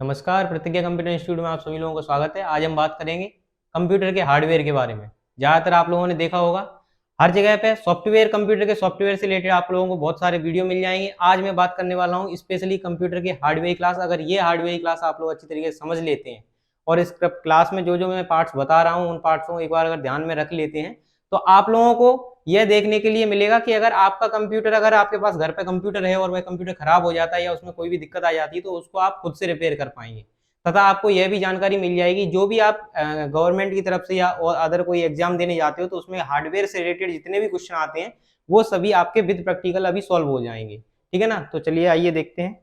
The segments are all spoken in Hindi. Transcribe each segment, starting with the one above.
नमस्कार, प्रतिज्ञा कंप्यूटर इंस्टीट्यूट में आप सभी लोगों का स्वागत है। आज हम बात करेंगे कंप्यूटर के हार्डवेयर के बारे में। ज़्यादातर आप लोगों ने देखा होगा हर जगह पे सॉफ्टवेयर, कंप्यूटर के सॉफ्टवेयर से रिलेटेड आप लोगों को बहुत सारे वीडियो मिल जाएंगे। आज मैं बात करने वाला हूँ स्पेशली कंप्यूटर के हार्डवेयर क्लास। अगर ये हार्डवेयर क्लास आप लोग अच्छी तरीके से समझ लेते हैं और इस क्लास में जो जो मैं पार्ट्स बता रहा हूँ उन पार्ट्स को एक बार अगर ध्यान में रख लेते हैं तो आप लोगों को यह देखने के लिए मिलेगा कि अगर आपका कंप्यूटर, अगर आपके पास घर पे कंप्यूटर है और वह कंप्यूटर खराब हो जाता है या उसमें कोई भी दिक्कत आ जाती है तो उसको आप खुद से रिपेयर कर पाएंगे। तथा आपको यह भी जानकारी मिल जाएगी जो भी आप गवर्नमेंट की तरफ से या और अदर कोई एग्जाम देने जाते हो तो उसमें हार्डवेयर से रिलेटेड जितने भी क्वेश्चन आते हैं वो सभी आपके विद प्रैक्टिकल अभी सॉल्व हो जाएंगे। ठीक है ना, तो चलिए आइए देखते हैं।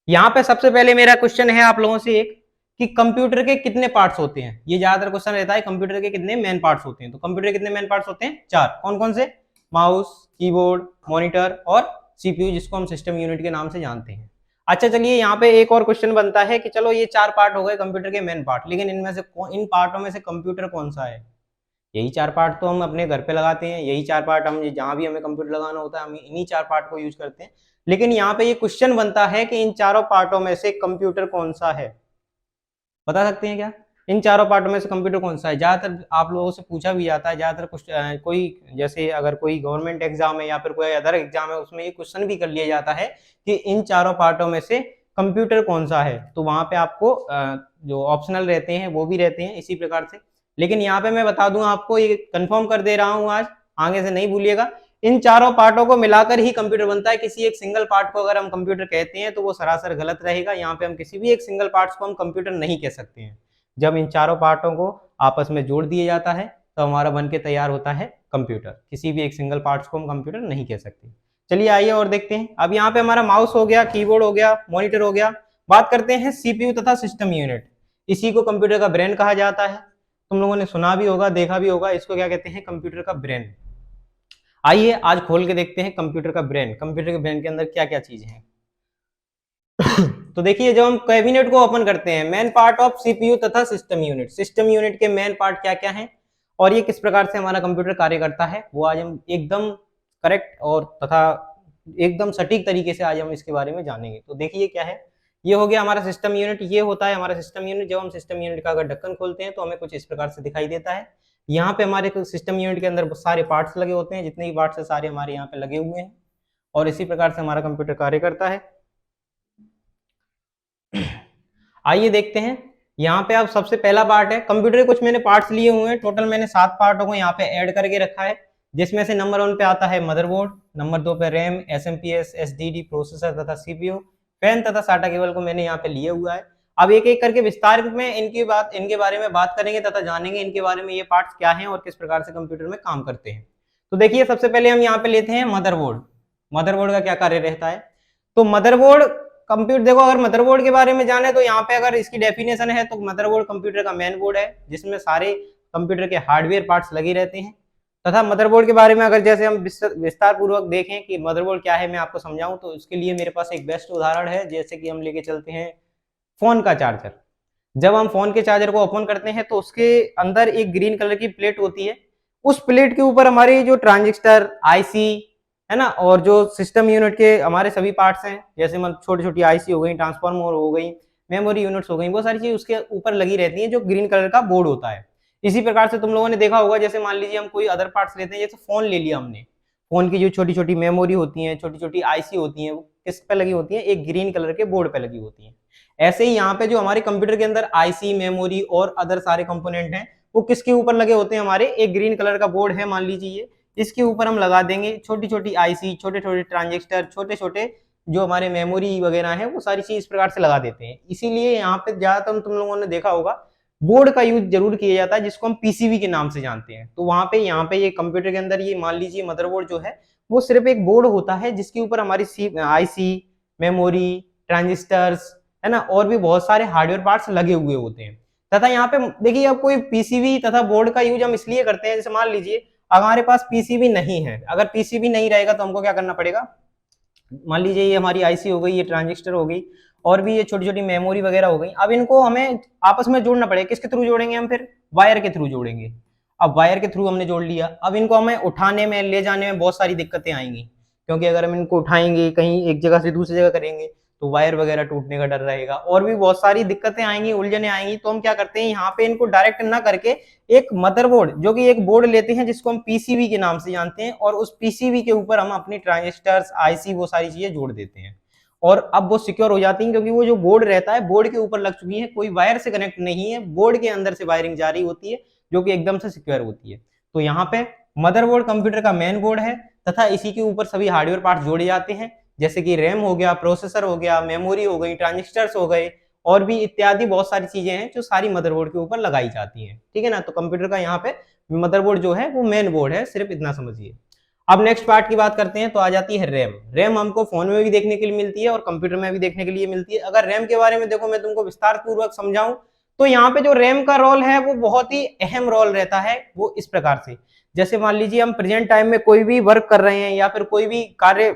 यहाँ पे सबसे पहले मेरा क्वेश्चन है आप लोगों से एक कि कंप्यूटर के कितने पार्ट्स होते हैं। ये ज्यादातर क्वेश्चन रहता है कंप्यूटर के कितने मेन पार्ट्स होते हैं। तो कंप्यूटर के कितने मेन पार्ट्स होते हैं? चार। कौन कौन से? माउस, कीबोर्ड, मॉनिटर और सीपीयू, जिसको हम सिस्टम यूनिट के नाम से जानते हैं। अच्छा चलिए, यहाँ पे एक और क्वेश्चन बनता है कि चलो ये चार पार्ट हो गए कंप्यूटर के मेन पार्ट, लेकिन इनमें से इन पार्टों में से कंप्यूटर कौन सा है? यही चार पार्ट तो हम अपने घर पे लगाते हैं, यही चार पार्ट हम जहां भी हमें कंप्यूटर लगाना होता है हम इन्हीं चार पार्ट को यूज करते हैं। लेकिन यहाँ पे ये क्वेश्चन बनता है कि इन चारों पार्टों में से कंप्यूटर कौन सा है? बता सकते हैं क्या इन चारों पार्टों में से कंप्यूटर कौन सा है? ज्यादातर आप लोगों से पूछा भी जाता है, ज्यादातर कोई जैसे अगर कोई गवर्नमेंट एग्जाम है या फिर कोई अदर एग्जाम है उसमें ये क्वेश्चन भी कर लिया जाता है कि इन चारों पार्टों में से कंप्यूटर कौन सा है। तो वहां पे आपको जो ऑप्शनल रहते हैं वो भी रहते हैं इसी प्रकार से। लेकिन यहाँ पे मैं बता दूं आपको, ये कंफर्म कर दे रहा हूं आज, आगे से नहीं भूलिएगा, इन चारों पार्टों को मिलाकर ही कंप्यूटर बनता है। किसी एक सिंगल पार्ट को अगर हम कंप्यूटर कहते हैं तो वो सरासर गलत रहेगा। यहाँ पे हम किसी भी एक सिंगल पार्ट्स को हम कंप्यूटर नहीं कह सकते हैं। जब इन चारों पार्टों को आपस में जोड़ दिया जाता है तो हमारा बन के तैयार होता है कंप्यूटर। किसी भी एक सिंगल पार्ट्स को हम कंप्यूटर नहीं कह सकते। चलिए आइए और देखते हैं। अब यहाँ पे हमारा माउस हो गया, कीबोर्ड हो गया, मॉनिटर हो गया। बात करते हैं सीपीयू तथा सिस्टम यूनिट। इसी को कंप्यूटर का ब्रेन कहा जाता है। तुम लोगों ने सुना भी होगा, देखा भी होगा, इसको क्या कहते हैं? कंप्यूटर का ब्रेन। आइए आज खोल के देखते हैं कंप्यूटर का ब्रेन। कंप्यूटर के ब्रेन के अंदर क्या क्या चीजें हैं। तो देखिए, जब हम कैबिनेट को ओपन करते हैं, मेन पार्ट ऑफ सीपीयू तथा सिस्टम यूनिट, सिस्टम यूनिट के मेन पार्ट क्या क्या हैं और ये किस प्रकार से हमारा कंप्यूटर कार्य करता है, वो आज हम एकदम करेक्ट और तथा एकदम सटीक तरीके से आज हम इसके बारे में जानेंगे। तो देखिए क्या है, ये हो गया हमारा सिस्टम यूनिट। ये होता है हमारा सिस्टम यूनिट। जब हम सिस्टम यूनिट का अगर ढक्कन खोलते हैं तो हमें कुछ इस प्रकार से दिखाई देता है। यहाँ पे हमारे सिस्टम यूनिट के अंदर सारे पार्ट्स लगे होते हैं, जितने भी पार्ट्स है सारे हमारे यहाँ पे लगे हुए हैं और इसी प्रकार से हमारा कंप्यूटर कार्य करता है। आइए देखते हैं। यहाँ पे अब सबसे पहला पार्ट है कंप्यूटर के, कुछ मैंने पार्ट्स लिए हुए हैं। टोटल मैंने 7 पार्टों को यहाँ पे ऐड करके रखा है, जिसमें से नंबर 1 पे आता है मदरबोर्ड, नंबर 2 पे रैम, एसएमपीएस, एसडीडी, प्रोसेसर तथा सीपीयू, फैन तथा साटा केबल को मैंने यहाँ पे लिए हुआ है। अब एक एक करके विस्तार में इनके बारे में बात करेंगे तथा जानेंगे इनके बारे में, ये पार्ट्स क्या हैं और किस प्रकार से कंप्यूटर में काम करते हैं। तो देखिए, सबसे पहले हम यहाँ पे लेते हैं मदरबोर्ड। मदरबोर्ड का क्या कार्य रहता है? तो मदरबोर्ड कंप्यूटर, देखो अगर मदरबोर्ड के बारे में जाने तो यहाँ पे अगर इसकी डेफिनेशन है तो मदरबोर्ड कंप्यूटर का मेन बोर्ड है जिसमें सारे कंप्यूटर के हार्डवेयर पार्ट्स लगे रहते हैं। तथा मदरबोर्ड के बारे में अगर जैसे हम विस्तार पूर्वक देखें कि मदरबोर्ड क्या है, मैं आपको समझाऊं तो उसके लिए मेरे पास एक बेस्ट उदाहरण है। जैसे कि हम लेके चलते हैं फोन का चार्जर। जब हम फोन के चार्जर को ओपन करते हैं तो उसके अंदर एक ग्रीन कलर की प्लेट होती है। उस प्लेट के ऊपर हमारी जो ट्रांजिस्टर, आईसी है ना, और जो सिस्टम यूनिट के हमारे सभी पार्ट्स हैं, जैसे छोटी छोटी आईसी हो गई, ट्रांसफार्मर हो गई, मेमोरी यूनिट्स हो गई, वो सारी चीज उसके ऊपर लगी रहती हैं जो ग्रीन कलर का बोर्ड होता है। इसी प्रकार से तुम लोगों ने देखा होगा, जैसे मान लीजिए हम कोई अदर पार्ट्स लेते हैं, जैसे फोन ले लिया हमने, फोन की जो छोटी छोटी मेमोरी होती है, छोटी छोटी आईसी होती है, वो किस पे लगी होती है? एक ग्रीन कलर के बोर्ड पे लगी होती है। ऐसे ही यहाँ पे जो हमारे कंप्यूटर के अंदर आईसी, मेमोरी और अदर सारे कंपोनेंट हैं वो किसके ऊपर लगे होते हैं? हमारे एक ग्रीन कलर का बोर्ड है मान लीजिए ये, इसके ऊपर हम लगा देंगे छोटी छोटी आईसी, छोटे छोटे ट्रांजिस्टर, छोटे छोटे जो हमारे मेमोरी वगैरह है, वो सारी चीज इस प्रकार से लगा देते हैं। इसीलिए यहाँ पे ज्यादातर तुम लोगों ने देखा होगा बोर्ड का यूज जरूर किया जाता है, जिसको हम पीसीबी के नाम से जानते हैं। तो वहां पे यहाँ पे ये कंप्यूटर के अंदर ये मान लीजिए मदरबोर्ड जो है वो सिर्फ एक बोर्ड होता है जिसके ऊपर हमारी आईसी, मेमोरी, ट्रांजिस्टर्स है ना, और भी बहुत सारे हार्डवेयर पार्ट्स लगे हुए होते हैं। तथा यहाँ पे देखिए, अब कोई पीसीबी तथा बोर्ड का यूज हम इसलिए करते हैं, जैसे मान लीजिए हमारे पास पीसीबी नहीं है, अगर पीसीबी नहीं रहेगा तो हमको क्या करना पड़ेगा? मान लीजिए ये हमारी आईसी हो गई, ये ट्रांजिस्टर हो गई और भी ये छोटी छोटी मेमोरी वगैरह हो गई। अब इनको हमें आपस में जोड़ना पड़ेगा। किसके थ्रू जोड़ेंगे हम? फिर वायर के थ्रू जोड़ेंगे। अब वायर के थ्रू हमने जोड़ लिया, अब इनको हमें उठाने में, ले जाने में बहुत सारी दिक्कतें आएंगी, क्योंकि अगर हम इनको उठाएंगे, कहीं एक जगह से दूसरी जगह करेंगे तो वायर वगैरह टूटने का डर रहेगा, और भी बहुत सारी दिक्कतें आएंगी, उलझने आएंगी। तो हम क्या करते हैं, यहाँ पे इनको डायरेक्ट ना करके एक मदरबोर्ड, जो कि एक बोर्ड लेते हैं जिसको हम पीसीबी के नाम से जानते हैं, और उस पीसीबी के ऊपर हम अपनी ट्रांजिस्टर्स, आईसी, वो सारी चीजें जोड़ देते हैं, और अब वो सिक्योर हो जाती हैं, क्योंकि वो जो बोर्ड रहता है बोर्ड के ऊपर लग चुकी है, कोई वायर से कनेक्ट नहीं है, बोर्ड के अंदर से वायरिंग जारी होती है, जो कि एकदम से सिक्योर होती है। तो यहाँ पे मदरबोर्ड कंप्यूटर का मेन बोर्ड है, तथा इसी के ऊपर सभी हार्डवेयर पार्ट जोड़े जाते हैं, जैसे कि रैम हो गया, प्रोसेसर हो गया, मेमोरी हो गई, ट्रांजिस्टर्स हो गए, और भी इत्यादि बहुत सारी चीजें हैं जो सारी मदरबोर्ड के ऊपर लगाई जाती हैं। ठीक है ना। तो कंप्यूटर का यहाँ पे मदरबोर्ड जो है वो मेन बोर्ड है, सिर्फ इतना समझिए। अब नेक्स्ट पार्ट की बात करते हैं, तो आ जाती है रैम। रैम हमको फोन में भी देखने के लिए मिलती है और कंप्यूटर में भी देखने के लिए मिलती है। अगर रैम के बारे में देखो मैं तुमको विस्तार पूर्वक समझाऊं, तो यहाँ पे जो रैम का रोल है वो बहुत ही अहम रोल रहता है। वो इस प्रकार से, जैसे मान लीजिए हम प्रेजेंट टाइम में कोई भी वर्क कर रहे हैं या फिर कोई भी कार्य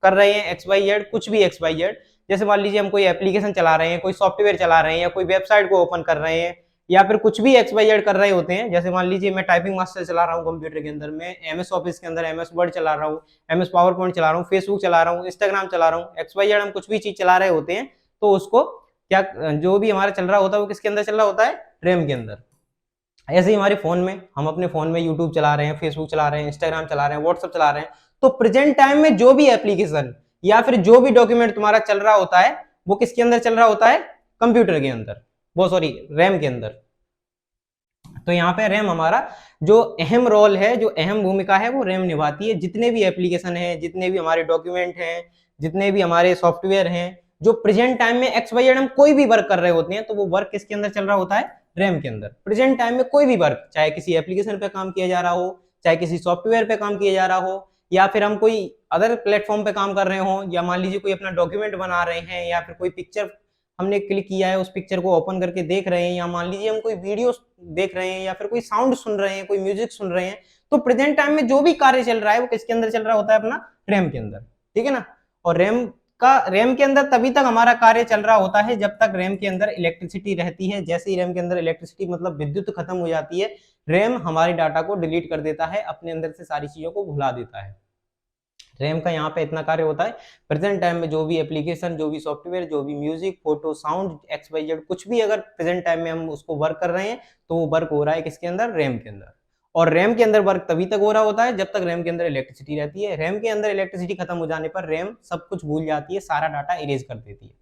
कर रहे हैं, XYZ, कुछ भी XYZ, जैसे मान लीजिए हम कोई एप्लीकेशन चला रहे हैं, कोई सॉफ्टवेयर चला रहे हैं, या कोई वेबसाइट को ओपन कर रहे हैं, या फिर कुछ भी XYZ कर रहे होते हैं। जैसे मान लीजिए मैं टाइपिंग मास्टर चला रहा हूँ कंप्यूटर के अंदर, मैं MS ऑफिस के अंदर MS वर्ड चला रहा हूँ, MS पावर पॉइंट चला रहा हूँ, फेसबुक चला रहा हूँ, इंस्टाग्राम चला रहा हूँ, XYZ हम कुछ भी चीज चला रहे होते हैं, तो उसको क्या, जो भी हमारा चल रहा होता है वो किसके अंदर चल रहा होता है, रैम के अंदर। ऐसे ही हमारे फोन में, हम अपने फोन में यूट्यूब चला रहे हैं, फेसबुक चला रहे हैं, इंस्टाग्राम चला रहे हैं, व्हाट्सएप चला रहे हैं, तो प्रेजेंट टाइम में जो भी एप्लीकेशन या फिर जो भी डॉक्यूमेंट तुम्हारा चल रहा होता है वो किसके अंदर चल रहा होता है, कंप्यूटर के अंदर, वो सॉरी रैम के अंदर। तो यहाँ पे रैम हमारा जो अहम रोल है, जो अहम भूमिका है, वो रैम निभाती है। जितने भी एप्लीकेशन है, जितने भी हमारे डॉक्यूमेंट हैं, जितने भी हमारे सॉफ्टवेयर हैं, जो प्रेजेंट टाइम में XYZ हम कोई भी वर्क कर रहे होते हैं, तो वो वर्क किसके अंदर चल रहा होता है, रैम के अंदर। प्रेजेंट टाइम में कोई भी वर्क, चाहे किसी एप्लीकेशन पे काम किया जा रहा हो, चाहे किसी सॉफ्टवेयर पे काम किया जा रहा हो, या फिर हम कोई अदर प्लेटफॉर्म पे काम कर रहे हो, या मान लीजिए कोई अपना डॉक्यूमेंट बना रहे हैं, या फिर कोई पिक्चर हमने क्लिक किया है, उस पिक्चर को ओपन करके देख रहे हैं, या मान लीजिए हम कोई वीडियो देख रहे हैं, या फिर कोई साउंड सुन रहे हैं, कोई म्यूजिक सुन रहे हैं, तो प्रेजेंट टाइम में जो भी कार्य चल रहा है वो किसके अंदर चल रहा होता है, अपना रैम के अंदर। ठीक है ना। और रैम के अंदर तभी तक हमारा कार्य चल रहा होता है जब तक रैम के अंदर इलेक्ट्रिसिटी रहती है। जैसे ही रैम के अंदर इलेक्ट्रिसिटी मतलब विद्युत खत्म हो जाती है, रैम हमारे डाटा को डिलीट कर देता है, अपने अंदर से सारी चीजों को भुला देता है। रैम का यहाँ पे इतना कार्य होता है, प्रेजेंट टाइम में जो भी एप्लीकेशन, जो भी सॉफ्टवेयर, जो भी म्यूजिक, फोटो, साउंड, XYZ कुछ भी अगर प्रेजेंट टाइम में हम उसको वर्क कर रहे हैं, तो वो वर्क हो रहा है किसके अंदर, रैम के अंदर। और रैम के अंदर वर्क तभी तक हो रहा होता है जब तक रैम के अंदर इलेक्ट्रिसिटी रहती है। रैम के अंदर इलेक्ट्रिसिटी खत्म हो जाने पर रैम सब कुछ भूल जाती है, सारा डाटा इरेज कर देती है।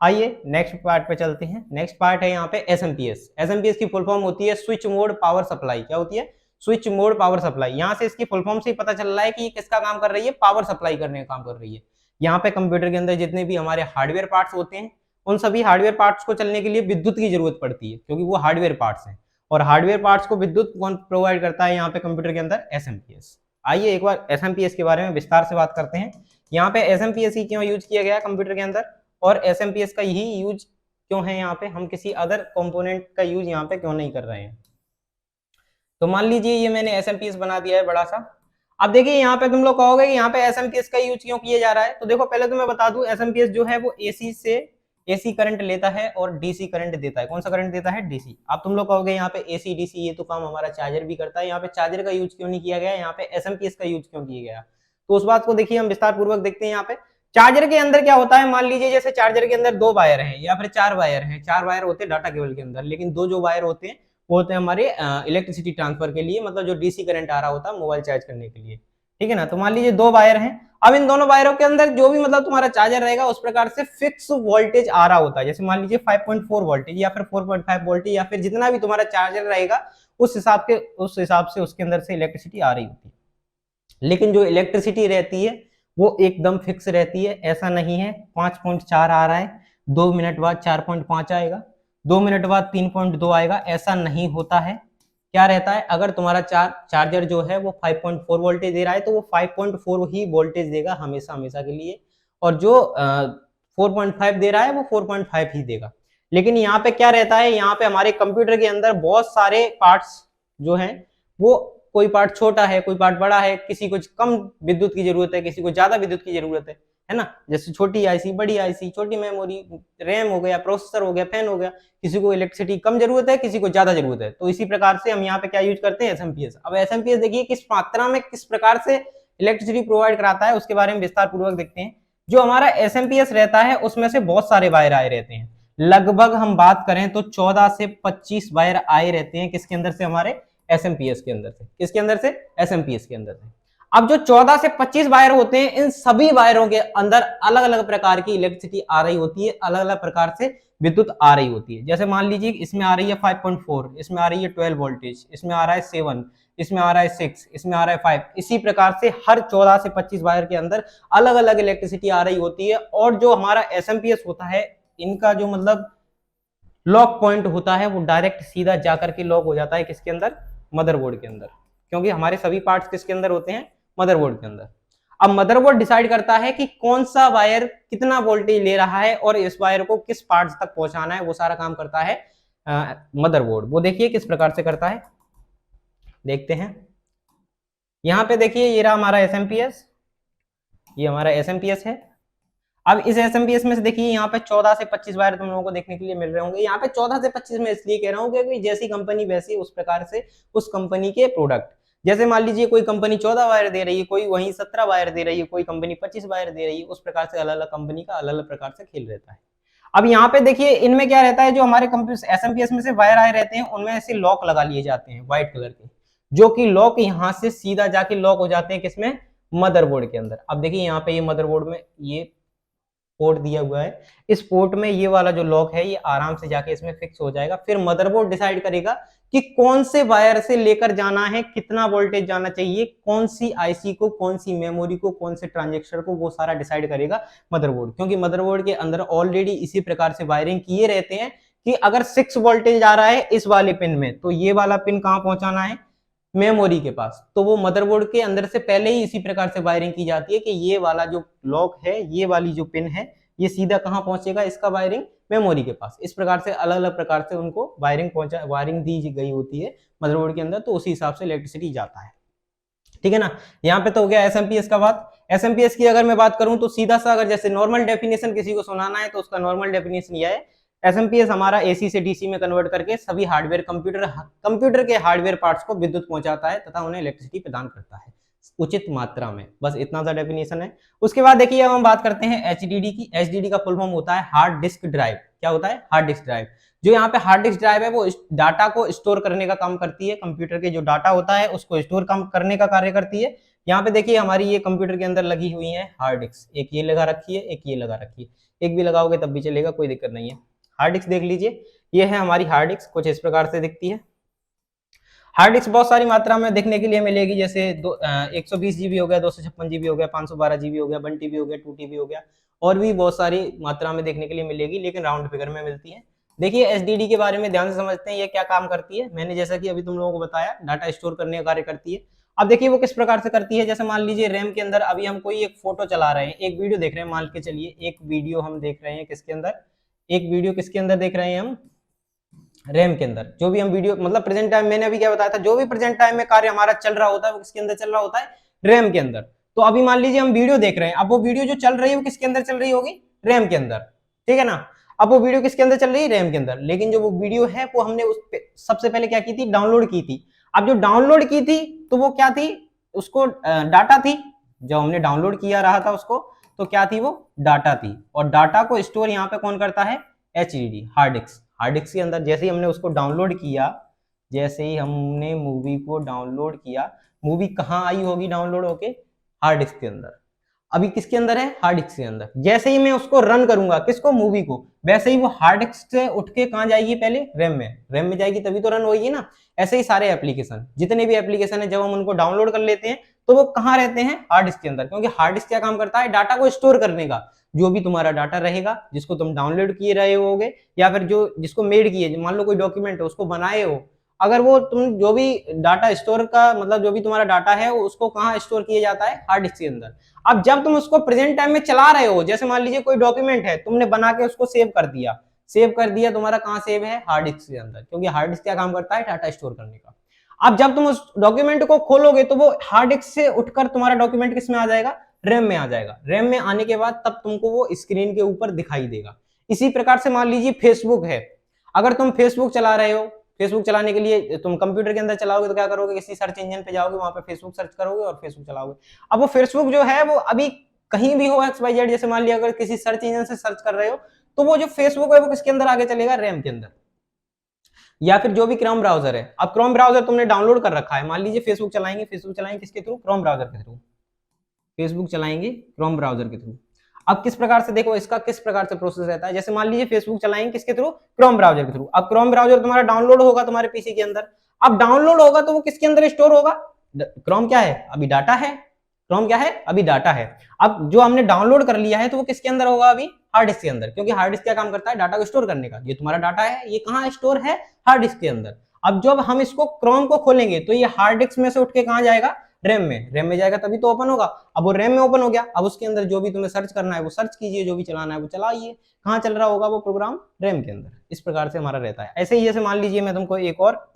आइए नेक्स्ट पार्ट पे चलते हैं। नेक्स्ट पार्ट है यहाँ पे SMPS। SMPS की फुल फॉर्म होती है स्विच मोड पावर सप्लाई। क्या होती है, स्विच मोड पावर सप्लाई। यहाँ से इसकी फुल फॉर्म से ही पता चल रहा है कि ये किसका काम कर रही है, पावर सप्लाई करने का काम कर रही है। यहाँ पे कंप्यूटर के अंदर जितने भी हमारे हार्डवेयर पार्ट्स होते हैं, उन सभी हार्डवेयर पार्ट्स को चलने के लिए विद्युत की जरूरत पड़ती है, क्योंकि वो हार्डवेयर पार्ट्स हैं। और हार्डवेयर पार्ट्स को विद्युत कौन प्रोवाइड करता है यहाँ पे कंप्यूटर के अंदर, SMPS। आइए एक बार SMPS के बारे में विस्तार से बात करते हैं। यहाँ पे SMPS ही क्यों यूज किया गया कंप्यूटर के अंदर, और SMPS का ही यूज क्यों है यहाँ पे, हम किसी अदर कंपोनेंट का यूज यहाँ पे क्यों नहीं कर रहे हैं। तो मान लीजिए ये मैंने SMPS बना दिया है बड़ा सा। अब देखिए यहाँ पे तुम लोग कहोगे कि यहाँ पे SMPS का यूज क्यों किया जा रहा है। तो देखो पहले तो मैं बता दूं, SMPS जो है वो AC करंट लेता है और DC करंट देता है। कौन सा करंट देता है, DC। अब तुम लोग कहोगे यहाँ पे AC DC ये तो काम हमारा चार्जर भी करता है, यहाँ पे चार्जर का यूज क्यों नहीं किया गया, यहाँ पे SMPS का यूज क्यों किया गया। तो उस बात को देखिए हम विस्तार पूर्वक देखते हैं। यहाँ पे चार्जर के अंदर क्या होता है, मान लीजिए जैसे चार्जर के अंदर 2 वायर हैं या फिर 4 वायर हैं। 4 वायर होते हैं डाटा केबल के अंदर, लेकिन 2 जो वायर होते हैं वो होते हैं हमारे इलेक्ट्रिसिटी ट्रांसफर के लिए, मतलब जो DC करंट आ रहा होता है मोबाइल चार्ज करने के लिए। ठीक है ना। तो मान लीजिए 2 वायर हैं। अब इन दोनों वायरों के अंदर जो भी मतलब तुम्हारा चार्जर रहेगा उस प्रकार से फिक्स वोल्टेज आ रहा होता है। जैसे मान लीजिए 5.4 वोल्टेज या फिर 4.5 वोल्टेज या फिर जितना भी तुम्हारा चार्जर रहेगा उस हिसाब से उसके अंदर से इलेक्ट्रिसिटी आ रही होती है। लेकिन जो इलेक्ट्रिसिटी रहती है वो एकदम फिक्स रहती है, ऐसा नहीं है 5.4 आ रहा है 2 मिनट बाद 4.5 आएगा, 2 मिनट बाद 3.2 आएगा, ऐसा नहीं होता है। क्या रहता है, अगर तुम्हारा चार्जर जो है वो 5.4 वोल्टेज दे रहा है तो वो 5.4 ही वोल्टेज देगा हमेशा हमेशा के लिए, और जो 4.5 दे रहा है वो 4.5 ही देगा। लेकिन यहाँ पे क्या रहता है, यहाँ पे हमारे कंप्यूटर के अंदर बहुत सारे पार्ट्स जो हैं वो कोई पार्ट छोटा है, कोई पार्ट बड़ा है, किसी को कम विद्युत की जरूरत है, किसी को ज्यादा विद्युत की जरूरत है ना। जैसे छोटी आईसी, बड़ी आईसी, छोटी मेमोरी, रैम हो गया, प्रोसेसर हो गया, फैन हो गया, किसी को इलेक्ट्रिसिटी कम जरूरत है, किसी को ज्यादा जरूरत है। तो इसी प्रकार से हम यहाँ पे क्या यूज करते हैं, SMPS। अब SMPS देखिए किस मात्रा में किस प्रकार से इलेक्ट्रिसिटी प्रोवाइड कराता है उसके बारे में विस्तार पूर्वक देखते हैं। जो हमारा एसएमपीएस रहता है उसमें से बहुत सारे वायर आए रहते हैं, लगभग हम बात करें तो 14 से 25 वायर आए रहते हैं किसके अंदर से, हमारे एसएमपीएस के अंदर से। किसके अंदर से? एसएमपीएस के अंदर से। अब जो 14 से 25 वायर होते हैं, इन सभी वायरों के अंदर अलग अलग प्रकार की इलेक्ट्रिसिटी आ रही होती है, अलग अलग प्रकार से विद्युत आ रही होती है। जैसे मान लीजिए इसमें आ रही है 5.4, इसमें आ रही है 12 वोल्टेज, इसमें आ रहा है 7, इसमें आ रहा है 6, इसमें आ रहा है 5। इसी प्रकार से हर 14 से 25 वायर के अंदर अलग अलग इलेक्ट्रिसिटी आ रही होती है। और जो हमारा एसएमपीएस होता है, इनका जो मतलब लॉक पॉइंट होता है वो डायरेक्ट सीधा जाकर के लॉक हो जाता है किसके अंदर? मदरबोर्ड के अंदर। क्योंकि हमारे सभी पार्ट्स किसके अंदर होते हैं? मदरबोर्ड के अंदर। अब मदरबोर्ड डिसाइड करता है कि कौन सा वायर कितना वोल्टेज ले रहा है और इस वायर को किस पार्ट्स तक पहुंचाना है, वो सारा काम करता है मदरबोर्ड। वो देखिए किस प्रकार से करता है, देखते हैं। यहां पे देखिए ये रहा हमारा एसएमपीएस, ये हमारा एसएमपीएस है। अब इस एसएमपीएस में से देखिए यहाँ पे 14 से 25 वायर तुम लोगों को देखने के लिए मिल रहे होंगे। यहाँ पे 14 से 25 में इसलिए कह रहा हूँ क्योंकि जैसी कंपनी वैसी उस प्रकार से उस कंपनी के प्रोडक्ट। जैसे मान लीजिए कोई कंपनी 14 वायर दे रही है, कोई वहीं 17 वायर दे रही है, कोई कंपनी 25 वायर दे रही है, उस प्रकार से अलग अलग कंपनी का अलग अलग प्रकार से खेल रहता है। अब यहाँ पे देखिए इनमें क्या रहता है, जो हमारे एसएमपीएस में से वायर आए रहते हैं उनमें ऐसे लॉक लगा लिए जाते हैं व्हाइट कलर के, जो कि लॉक यहाँ से सीधा जाके लॉक हो जाते हैं किसमें? मदरबोर्ड के अंदर। अब देखिए यहाँ पे ये मदरबोर्ड में ये पोर्ट दिया हुआ है, इस पोर्ट में ये वाला जो लॉक है ये आराम से जाके इसमें फिक्स हो जाएगा। फिर मदरबोर्ड डिसाइड करेगा कि कौन से वायर से लेकर जाना है, कितना वोल्टेज जाना चाहिए, कौन सी आईसी को, कौन सी मेमोरी को, कौन से ट्रांजिस्टर को, वो सारा डिसाइड करेगा मदरबोर्ड। क्योंकि मदरबोर्ड के अंदर ऑलरेडी इसी प्रकार से वायरिंग किए रहते हैं कि अगर 6 वोल्टेज आ रहा है इस वाले पिन में, तो ये वाला पिन कहां पहुंचाना है? मेमोरी के पास। तो वो मदरबोर्ड के अंदर से पहले ही इसी प्रकार से वायरिंग की जाती है कि ये वाला जो लॉक है, ये वाली जो पिन है, ये सीधा कहां पहुंचेगा? इसका वायरिंग मेमोरी के पास। इस प्रकार से अलग अलग प्रकार से उनको वायरिंग दी गई होती है मदरबोर्ड के अंदर, तो उसी हिसाब से इलेक्ट्रिसिटी जाता है। ठीक है ना। यहाँ पे तो हो गया एसएमपीएस का बात। एसएमपीएस की अगर मैं बात करूं तो सीधा सा अगर जैसे नॉर्मल डेफिनेशन किसी को सुनाना है तो उसका नॉर्मल डेफिनेशन यह है, एसएमपीएस हमारा एसी से डीसी में कन्वर्ट करके सभी हार्डवेयर कंप्यूटर के हार्डवेयर पार्ट्स को विद्युत पहुंचाता है तथा उन्हें इलेक्ट्रिसिटी प्रदान करता है उचित मात्रा में। बस इतना सा डेफिनेशन है। उसके बाद देखिए अब हम बात करते हैं एचडीडी की। एचडीडी का फुल फॉर्म होता है हार्ड डिस्क ड्राइव। क्या होता है? Hard disk drive. जो यहाँ पे हार्ड डिस्क ड्राइव है वो डाटा को स्टोर करने का काम करती है, कंप्यूटर के जो डाटा होता है उसको स्टोर करने का कार्य करती है। यहाँ पे देखिए हमारी ये कंप्यूटर के अंदर लगी हुई है हार्ड डिस्क, एक ये लगा रखी है, एक ये लगा रखी है, एक भी लगाओगे तब भी चलेगा, कोई दिक्कत नहीं है। हार्ड डिस्क देख लीजिए, ये है हमारी हार्ड डिस्क, कुछ इस प्रकार से दिखती है। हार्ड डिस्क बहुत सारी मात्रा में देखने के लिए मिलेगी, जैसे 120 जीबी हो गया, 256 जीबी हो गया, 512 जीबी हो गया, 1 टीबी हो गया, 2 टीबी हो गया, और भी बहुत सारी मात्रा में देखने के लिए मिलेगी, लेकिन राउंड फिगर में मिलती है। देखिए एसडीडी के बारे में ध्यान से समझते हैं, ये क्या काम करती है। मैंने जैसा कि अभी तुम लोगों को बताया, डाटा स्टोर करने का कार्य करती है। अब देखिए वो किस प्रकार से करती है। जैसे मान लीजिए रैम के अंदर अभी हम कोई एक फोटो चला रहे हैं, एक वीडियो देख रहे हैं, मान के चलिए एक वीडियो हम देख रहे हैं किसके अंदर, एक वीडियो किसके अंदर देख रहे हैं हम? रैम के अंदर। जो भी हम वीडियो मतलब प्रेजेंट टाइम, मैंने अभी क्या बताया था, जो भी प्रेजेंट टाइम में कार्य हमारा चल रहा होता है वो किसके अंदर चल रहा होता है? रैम के अंदर। तो अभी मान लीजिए हम वीडियो देख रहे हैं, अब वो वीडियो जो चल रही है वो किसके अंदर चल रही होगी? रैम के अंदर। ठीक है ना। अब वो वीडियो किसके अंदर चल रही है? रैम के अंदर। लेकिन जो वो वीडियो है वो हमने सबसे पहले क्या की थी? डाउनलोड की थी। अब जो डाउनलोड की थी तो वो क्या थी? उसको डाटा थी। जो हमने डाउनलोड किया रहा था उसको, तो क्या थी? वो डाटा थी। और डाटा को स्टोर यहाँ पे कौन करता है? HDD, hard disk. Hard disk के अंदर जैसे ही हमने उसको डाउनलोड किया, जैसे ही हमने मूवी को डाउनलोड किया, मूवी कहाँ आई होगी डाउनलोड होके? हार्ड डिस्क के अंदर। अभी किसके अंदर है? हार्ड डिस्क के अंदर। जैसे ही मैं उसको रन करूंगा, किसको? मूवी को, वैसे ही वो हार्ड डिस्क से उठ के कहाँ जाएगी? पहले रैम में। रैम में जाएगी तभी तो रन होगी ना। ऐसे ही सारे एप्लीकेशन, जितने भी एप्लीकेशन है, जब हम उनको डाउनलोड कर लेते हैं तो वो कहाँ रहते हैं? हार्ड डिस्क के अंदर। क्योंकि हार्ड डिस्क क्या काम करता है? डाटा को स्टोर करने का। जो भी तुम्हारा डाटा रहेगा, जिसको तुम डाउनलोड किए रहे होगे, या फिर जो जिसको मेड किए, मान लो कोई डॉक्यूमेंट है उसको बनाए हो, अगर वो तुम जो भी डाटा स्टोर का मतलब जो भी तुम्हारा डाटा है वो उसको कहाँ स्टोर किया जाता है? हार्ड डिस्क के अंदर। अब जब तुम उसको प्रेजेंट टाइम में चला रहे हो, जैसे मान लीजिए कोई डॉक्यूमेंट है, तुमने बना के उसको सेव कर दिया, तुम्हारा कहाँ सेव है? हार्ड डिस्क के अंदर। क्योंकि हार्ड डिस्क क्या काम करता है? डाटा स्टोर करने का। अब जब तुम उस डॉक्यूमेंट को खोलोगे तो वो हार्ड डिस्क से उठकर तुम्हारा डॉक्यूमेंट किस में आ जाएगा? रैम में आ जाएगा। रैम में आने के बाद तब तुमको वो स्क्रीन के ऊपर दिखाई देगा। इसी प्रकार से मान लीजिए फेसबुक है, अगर तुम फेसबुक चला रहे हो, फेसबुक चलाने के लिए तुम कंप्यूटर के अंदर चलाओगे तो क्या करोगे? किसी सर्च इंजन पे जाओगे, वहां पे फेसबुक सर्च करोगे और फेसबुक चलाओगे। अब वो फेसबुक जो है वो अभी कहीं भी हो XYZ, जैसे मान लिया अगर किसी सर्च इंजन से सर्च कर रहे हो तो वो जो फेसबुक है वो किसके अंदर आगे चलेगा, रैम के अंदर। या फिर जो भी क्रोम ब्राउजर है, अब क्रोम ब्राउजर तुमने डाउनलोड कर रखा है, मान लीजिए फेसबुक चलाएंगे किसके थ्रू, क्रोम ब्राउजर के थ्रू, फेसबुक चलाएंगे क्रोम ब्राउजर के थ्रू। अब किस प्रकार से देखो इसका किस प्रकार से प्रोसेस रहता है, जैसे मान लीजिए फेसबुक चलाएंगे किसके थ्रू, क्रोम ब्राउजर के थ्रू। अब क्रोम ब्राउजर तुम्हारा डाउनलोड होगा तुम्हारे पीसी के अंदर, अब डाउनलोड होगा तो वो किसके अंदर स्टोर होगा, क्रोम क्या है अभी डाटा है, क्रोम क्या है अभी डाटा है। अब जो हमने डाउनलोड कर लिया है तो वो किसके अंदर होगा, अभी हार्ड डिस्क के अंदर, क्योंकि हार्ड डिस्क क्या काम करता है, डाटा को स्टोर करने का। ये तुम्हारा डाटा है, ये कहाँ स्टोर है, हार्ड डिस्क के अंदर। अब जब हम इसको क्रोम को खोलेंगे तो ये हार्ड डिस्क में से उठ के कहाँ जाएगा, रैम में जाएगा, तभी तो ओपन होगा। अब वो रैम में ओपन हो गया, अब उसके अंदर जो भी तुम्हें सर्च करना है वो सर्च कीजिए, जो भी चलाना है वो चलाइए। कहाँ चल रहा होगा वो प्रोग्राम, रैम के अंदर। इस प्रकार से हमारा रहता है। ऐसे ही जैसे मान लीजिए मैं तुमको एक और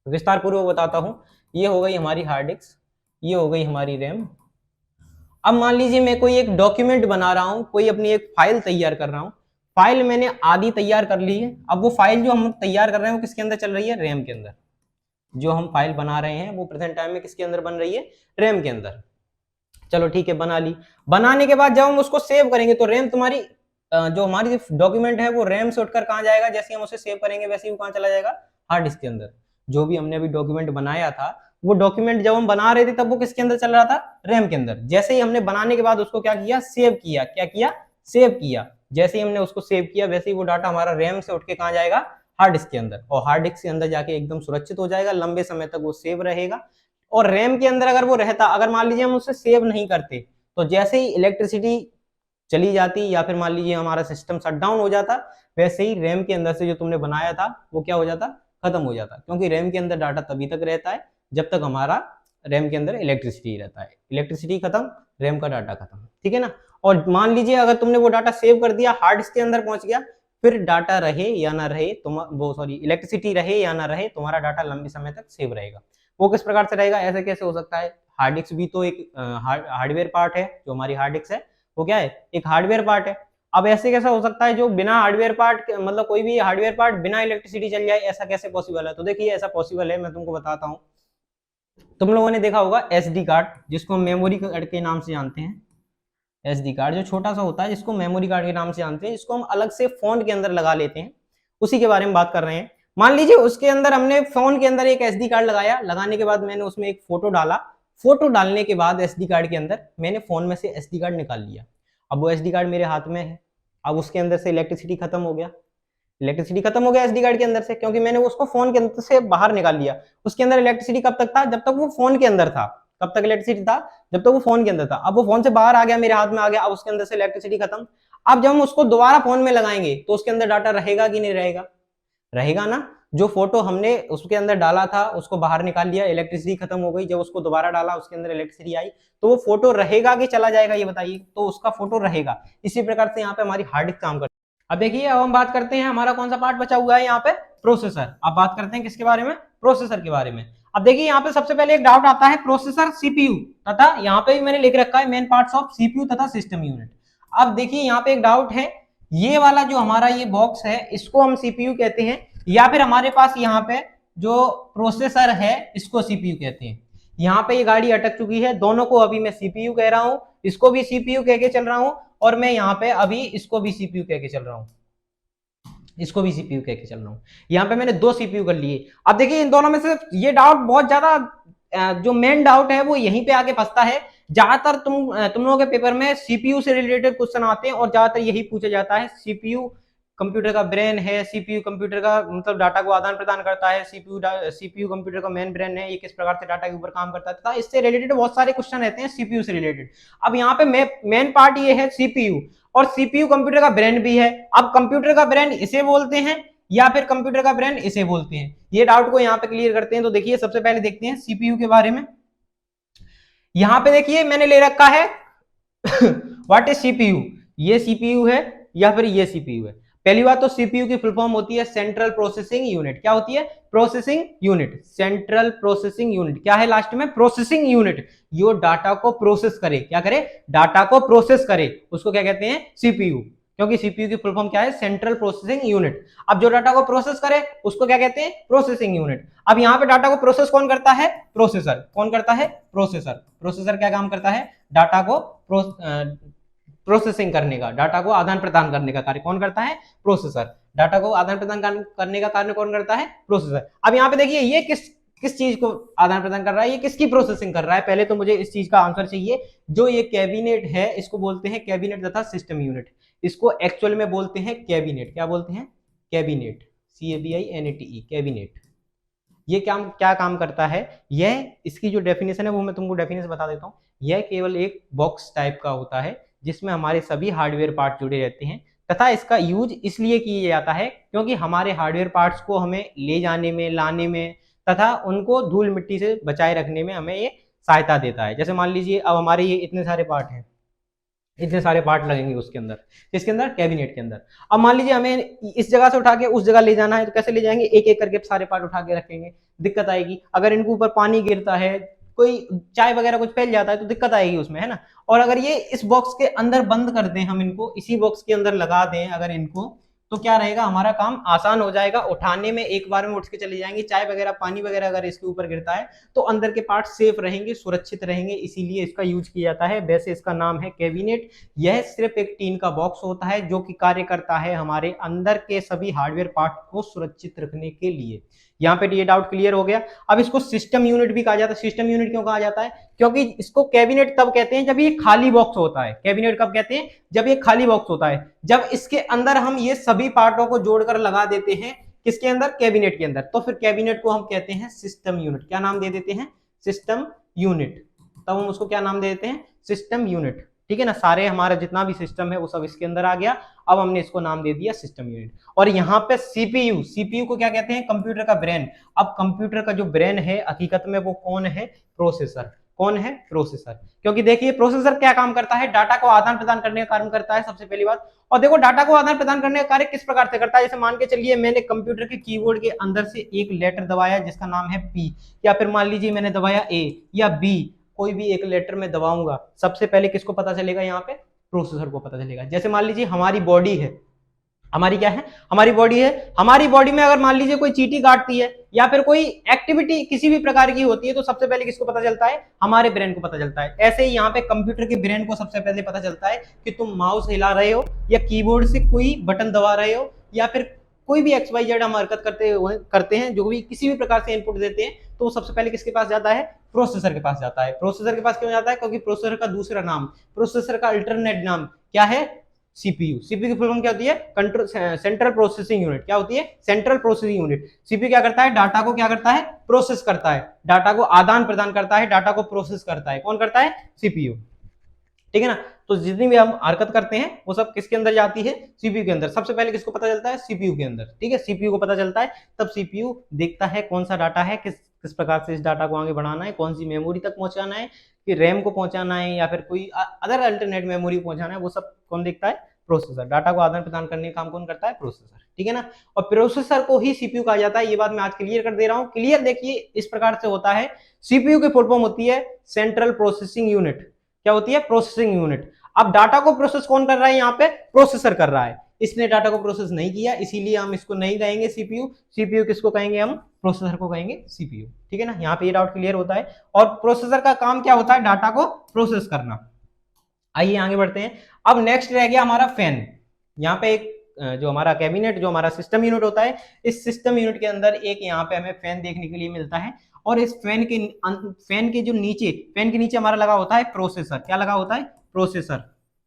विस्तार पूर्वक बताता हूँ। ये हो गई हमारी हार्ड डिस्क, ये हो गई हमारी रैम। अब मान लीजिए मैं कोई एक डॉक्यूमेंट बना रहा हूँ, कोई अपनी एक फाइल तैयार कर रहा हूँ, फाइल मैंने आधी तैयार कर ली है। अब वो फाइल जो हम तैयार कर रहे हैं वो किसके अंदर चल रही है, रैम के अंदर। जो हम फाइल बना रहे हैं वो प्रेजेंट टाइम में किसके अंदर बन रही है, रैम के अंदर। चलो ठीक है, बना ली। बनाने के बाद जब हम उसको सेव करेंगे तो रैम तुम्हारी जो हमारी डॉक्यूमेंट है वो रैम से उठकर कहाँ जाएगा, जैसे हम उसे सेव करेंगे वैसे ही वो कहाँ चला जाएगा, हार्ड डिस्क के अंदर। जो भी हमने अभी डॉक्यूमेंट बनाया था वो डॉक्यूमेंट जब हम बना रहे थे तब वो किसके अंदर चल रहा था, रैम के अंदर। जैसे ही हमने बनाने के बाद उसको क्या किया, सेव किया। क्या किया, सेव किया। जैसे ही हमने उसको सेव किया वैसे ही वो डाटा हमारा रैम से उठ के कहाँ जाएगा, हार्ड डिस्क के अंदर। और हार्ड डिस्क के अंदर जाके एकदम सुरक्षित हो जाएगा, लंबे समय तक वो सेव रहेगा। और रैम के अंदर अगर वो रहता, अगर मान लीजिए हम उसे सेव नहीं करते तो जैसे ही इलेक्ट्रिसिटी चली जाती या फिर मान लीजिए हमारा सिस्टम शट डाउन हो जाता, वैसे ही रैम के अंदर से जो तुमने बनाया था वो क्या हो जाता, खत्म हो जाता। क्योंकि रैम के अंदर डाटा तभी तक रहता है जब तक हमारा रैम के अंदर इलेक्ट्रिसिटी रहता है। इलेक्ट्रिसिटी खत्म, रैम का डाटा खत्म, ठीक है ना। और मान लीजिए अगर तुमने वो डाटा सेव कर दिया, हार्ड डिस्क के अंदर पहुंच गया, फिर डाटा रहे या ना रहे, इलेक्ट्रिसिटी रहे या ना रहे, तुम्हारा डाटा लंबे समय तक सेव रहेगा। वो किस प्रकार से रहेगा, ऐसे कैसे हो सकता है, हार्ड डिस्क भी तो एक हार्डवेयर पार्ट है। जो हमारी हार्ड डिस्क है वो क्या है, एक हार्डवेयर पार्ट है। अब ऐसे कैसा हो सकता है जो बिना हार्डवेयर पार्ट, मतलब कोई भी हार्डवेयर पार्ट बिना इलेक्ट्रिसिटी चल जाए, ऐसा कैसे पॉसिबल है। तो देखिए ऐसा पॉसिबल है, मैं तुमको बताता हूँ। तुम लोगों ने देखा होगा एसडी कार्ड, जिसको हम मेमोरी कार्ड के नाम से जानते हैं। एसडी कार्ड जो छोटा सा होता है जिसको मेमोरी कार्ड के नाम से जानते हैं, जिसको हम अलग से फोन के अंदर लगा लेते हैं, उसी के बारे में बात कर रहे हैं। मान लीजिए उसके अंदर हमने फोन के अंदर एक एसडी कार्ड लगाया, लगाने के बाद मैंने उसमें एक फोटो डाला, फोटो डालने के बाद एसडी कार्ड के अंदर मैंने फोन में से एसडी कार्ड निकाल लिया। अब वो एसडी कार्ड मेरे हाथ में है, अब उसके अंदर से इलेक्ट्रिसिटी खत्म हो गया, इलेक्ट्रिसिटी खत्म हो गया एसडी कार्ड के अंदर से, क्योंकि मैंने उसको फोन के अंदर से बाहर निकाल लिया। उसके अंदर इलेक्ट्रिसिटी कब तक था, जब तक वो फोन के अंदर था। कब तक इलेक्ट्रिसिटी था, जब तक वो फोन के अंदर था। अब वो फोन से बाहर आ गया, मेरे हाथ में आ गया, अब उसके अंदर से इलेक्ट्रिसिटी खत्म। अब जब हम उसको दोबारा फोन में लगाएंगे तो उसके अंदर डाटा रहेगा कि नहीं रहेगा, रहेगा ना। जो फोटो हमने उसके अंदर डाला था उसको बाहर निकाल लिया, इलेक्ट्रिसिटी खत्म हो गई, जब उसको दोबारा डाला उसके अंदर इलेक्ट्रिसिटी आई, तो वो फोटो रहेगा कि चला जाएगा, ये बताइए। तो उसका फोटो रहेगा। इसी प्रकार से यहाँ पे हमारी हार्ड डिस्क काम करती है। अब देखिए, अब हम बात करते हैं हमारा कौन सा पार्ट बचा हुआ है यहाँ पे, प्रोसेसर। अब बात करते हैं किसके बारे में, प्रोसेसर के बारे में। अब देखिए यहाँ पे सबसे पहले एक डाउट आता है, प्रोसेसर, सीपीयू तथा, यहाँ पे भी मैंने लिख रखा है मेन पार्ट्स ऑफ सीपीयू तथा सिस्टम यूनिट। अब देखिए यहाँ पे एक डाउट है, ये वाला जो हमारा ये बॉक्स है इसको हम सीपीयू कहते हैं, या फिर हमारे पास यहाँ पे जो प्रोसेसर है इसको सीपीयू कहते हैं। यहाँ पे ये गाड़ी अटक चुकी है, दोनों को अभी मैं सीपीयू कह रहा हूँ, इसको भी सीपीयू कह के चल रहा हूँ, और मैं यहाँ पे अभी इसको भी सीपीयू कह के चल रहा हूँ, इसको भी सीपीयू कह के चल रहा हूँ। यहाँ पे मैंने दो सीपीयू कर लिए। अब देखिए इन दोनों में से ये डाउट बहुत ज्यादा, जो मेन डाउट है वो यहीं पे आके फंसता है। ज्यादातर तुम लोगों के पेपर में सीपीयू से रिलेटेड क्वेश्चन आते हैं और ज्यादातर यही पूछा जाता है, सीपीयू कंप्यूटर का ब्रेन है, सीपीयू कंप्यूटर का मतलब डाटा को आदान प्रदान करता है, सीपीयू कंप्यूटर का मेन ब्रेन है, ये किस प्रकार से डाटा के ऊपर काम करता है। इससे रिलेटेड बहुत सारे क्वेश्चन रहते हैं सीपीयू से रिलेटेड। अब यहाँ पे मेन पार्ट ये है सीपीयू, और सीपीयू कंप्यूटर का ब्रेन भी है। अब कंप्यूटर का ब्रेन इसे बोलते हैं या फिर कंप्यूटर का ब्रेन इसे बोलते हैं, ये डाउट को यहाँ पे क्लियर करते हैं। तो देखिए सबसे पहले देखते हैं सीपीयू के बारे में। यहाँ पे देखिए मैंने ले रखा है व्हाट इज सीपीयू, ये सीपीयू है या फिर ये सीपीयू है। पहली बात तो सीपीयू की फुल फॉर्म होती है सेंट्रल प्रोसेसिंग यूनिट। क्या होती है, processing unit, central processing unit. क्या है लास्ट में, प्रोसेसिंग यूनिट। यो डाटा को प्रोसेस करे, क्या करे, डाटा को प्रोसेस करे, उसको क्या कहते हैं, सीपीयू। क्योंकि सीपीयू की फुल फॉर्म क्या है, सेंट्रल प्रोसेसिंग यूनिट। अब जो डाटा को प्रोसेस करे उसको क्या कहते हैं, प्रोसेसिंग यूनिट। अब यहाँ पे डाटा को प्रोसेस कौन करता है, प्रोसेसर। कौन करता है, प्रोसेसर। प्रोसेसर क्या काम करता है, डाटा को प्रोसेसिंग करने का, डाटा को आदान प्रदान करने का कार्य कौन करता है, प्रोसेसर। डाटा को आदान प्रदान करने का कार्य कौन करता है, प्रोसेसर। अब यहाँ पे देखिए ये किस चीज को आदान प्रदान कर रहा है, ये किसकी प्रोसेसिंग कर रहा है, पहले तो मुझे इस चीज का आंसर चाहिए। जो ये कैबिनेट है इसको बोलते हैं कैबिनेट तथा सिस्टम यूनिट। इसको एक्चुअल में बोलते हैं कैबिनेट। क्या बोलते हैं, कैबिनेट, CABINET, कैबिनेट। ये क्या काम करता है, यह इसकी जो डेफिनेशन है वो मैं तुमको डेफिनेशन बता देता हूँ। यह केवल एक बॉक्स टाइप का होता है जिसमें हमारे सभी हार्डवेयर पार्ट जुड़े रहते हैं, तथा इसका यूज इसलिए किया जाता है क्योंकि हमारे हार्डवेयर पार्ट्स को हमें ले जाने में, लाने में तथा उनको धूल मिट्टी से बचाए रखने में हमें ये सहायता देता है। जैसे मान लीजिए अब हमारे ये इतने सारे पार्ट हैं, इतने सारे पार्ट लगेंगे उसके अंदर, इसके अंदर कैबिनेट के अंदर। अब मान लीजिए हमें इस जगह से उठा के उस जगह ले जाना है, तो कैसे ले जाएंगे, एक एक करके सारे पार्ट उठा के रखेंगे, दिक्कत आएगी। अगर इनके ऊपर पानी गिरता है, कोई चाय वगैरह कुछ फैल जाता है तो दिक्कत आएगी उसमें, है ना। और अगर ये इस बॉक्स के अंदर बंद कर दें, हम इनको इसी बॉक्स के अंदर लगा दें अगर इनको, तो क्या रहेगा, हमारा काम आसान हो जाएगा, उठाने में एक बार में उठ के चले जाएंगे। चाय वगैरह, पानी वगैरह अगर इसके ऊपर गिरता है तो अंदर के पार्ट सेफ रहेंगे, सुरक्षित रहेंगे, इसीलिए इसका यूज किया जाता है। वैसे इसका नाम है कैबिनेट। यह सिर्फ एक टीन का बॉक्स होता है जो कि कार्य करता है हमारे अंदर के सभी हार्डवेयर पार्ट को सुरक्षित रखने के लिए। यहाँ पे ये डाउट क्लियर हो गया। अब इसको सिस्टम यूनिट भी कहा जाता है। सिस्टम यूनिट क्यों कहा जाता है, क्योंकि इसको कैबिनेट तब कहते हैं जब ये खाली बॉक्स होता है। कैबिनेट कब कहते हैं, जब ये खाली बॉक्स होता है, जब इसके अंदर हम ये सभी पार्टों को जोड़कर लगा देते हैं, किसके अंदर, कैबिनेट के अंदर, तो फिर कैबिनेट को हम कहते हैं सिस्टम यूनिट। क्या नाम दे देते हैं, सिस्टम यूनिट। तब हम उसको क्या नाम दे देते हैं, सिस्टम यूनिट। ठीक है ना, सारे हमारा जितना भी सिस्टम है वो सब इसके अंदर आ गया। अब हमने इसको नाम दे दिया सिस्टम यूनिट। और यहाँ पे सीपीयू, सीपीयू को क्या कहते हैं, कंप्यूटर का ब्रेन। अब कंप्यूटर का जो ब्रेन है हकीकत में वो कौन है, प्रोसेसर। कौन है, प्रोसेसर। क्योंकि देखिए प्रोसेसर क्या काम करता है, डाटा को आदान प्रदान करने का कार्य करता है, सबसे पहली बात। और देखो डाटा को आदान प्रदान करने का कार्य किस प्रकार से करता है, जैसे मान के चलिए मैंने कंप्यूटर के कीबोर्ड के अंदर से एक लेटर दबाया जिसका नाम है P, या फिर मान लीजिए मैंने दबाया A या B, कोई भी एक लेटर में दबाऊंगा, सबसे पहले किसको पता चलेगा, यहाँ पे प्रोसेसर को पता चलेगा। जैसे मान लीजिए हमारी बॉडी है, हमारी क्या है, हमारी बॉडी है, हमारी बॉडी में अगर मान लीजिए कोई चींटी काटती है या फिर कोई एक्टिविटी किसी भी प्रकार की होती है, तो सबसे पहले किसको पता चलता है, हमारे ब्रेन को पता चलता है। ऐसे ही यहाँ पे कंप्यूटर के ब्रेन को सबसे पहले पता चलता है कि तुम माउस हिला रहे हो या कीबोर्ड से कोई बटन दबा रहे हो या फिर कोई भी XYZ हम हरकत करते हैं, जो भी किसी भी प्रकार से इनपुट देते हैं, तो सबसे पहले किसके पास जाता है, प्रोसेसर के पास जाता है। प्रोसेसर के पास क्यों जाता है, क्योंकि प्रोसेसर का दूसरा नाम, प्रोसेसर का अल्टरनेट नाम क्या है, सीपीयू। सीपीयू की फुल फॉर्म क्या होती है, कंट्रोल सेंट्रल प्रोसेसिंग यूनिट। क्या होती है, सेंट्रल प्रोसेसिंग यूनिट। सीपीयू क्या करता है, डाटा को क्या करता है, प्रोसेस करता है, डाटा को आदान प्रदान करता है, डाटा को प्रोसेस करता है। कौन करता है, सीपीयू। ठीक है ना। तो जितनी भी हम हरकत करते हैं वो सब किसके अंदर जाती है, सीपीयू के अंदर। सबसे पहले किसको पता चलता है, सीपीयू के अंदर। ठीक है, सीपीयू को पता चलता है, तब सीपीयू देखता है कौन सा डाटा है, किस प्रकार से इस डाटा को आगे बढ़ाना है, कौन सी मेमोरी तक पहुंचाना है, कि रैम को पहुंचाना है या फिर कोई अदर अल्टरनेट मेमोरी पहुंचाना है, वो सब कौन देखता है, प्रोसेसर। डाटा को आदान प्रदान करने का काम कौन करता है, प्रोसेसर। ठीक है ना। और प्रोसेसर को ही सीपीयू कहा जाता है। ये बात मैं आज क्लियर कर दे रहा हूं। क्लियर देखिए इस प्रकार से होता है, सीपीयू की फुल फॉर्म होती है सेंट्रल प्रोसेसिंग यूनिट। क्या होती है, प्रोसेसिंग यूनिट। अब डाटा को प्रोसेस कौन कर रहा है, यहाँ पे प्रोसेसर कर रहा है। इसने डाटा को प्रोसेस नहीं किया, इसीलिए हम इसको नहीं कहेंगे सीपीयू। सीपीयू किसको कहेंगे, हम प्रोसेसर को कहेंगे सीपीयू। ठीक है ना, यहाँ पे ये डाउट क्लियर होता है। और प्रोसेसर का काम क्या होता है, डाटा को प्रोसेस करना। आइए आगे बढ़ते हैं। अब नेक्स्ट रह गया हमारा फैन। यहाँ पे एक जो हमारा कैबिनेट, जो हमारा सिस्टम यूनिट होता है, इस सिस्टम यूनिट के अंदर एक यहाँ पे हमें फैन देखने के लिए मिलता है। और इस फैन के जो नीचे, फैन के नीचे हमारा लगा होता है प्रोसेसर। क्या लगा होता है, प्रोसेसर।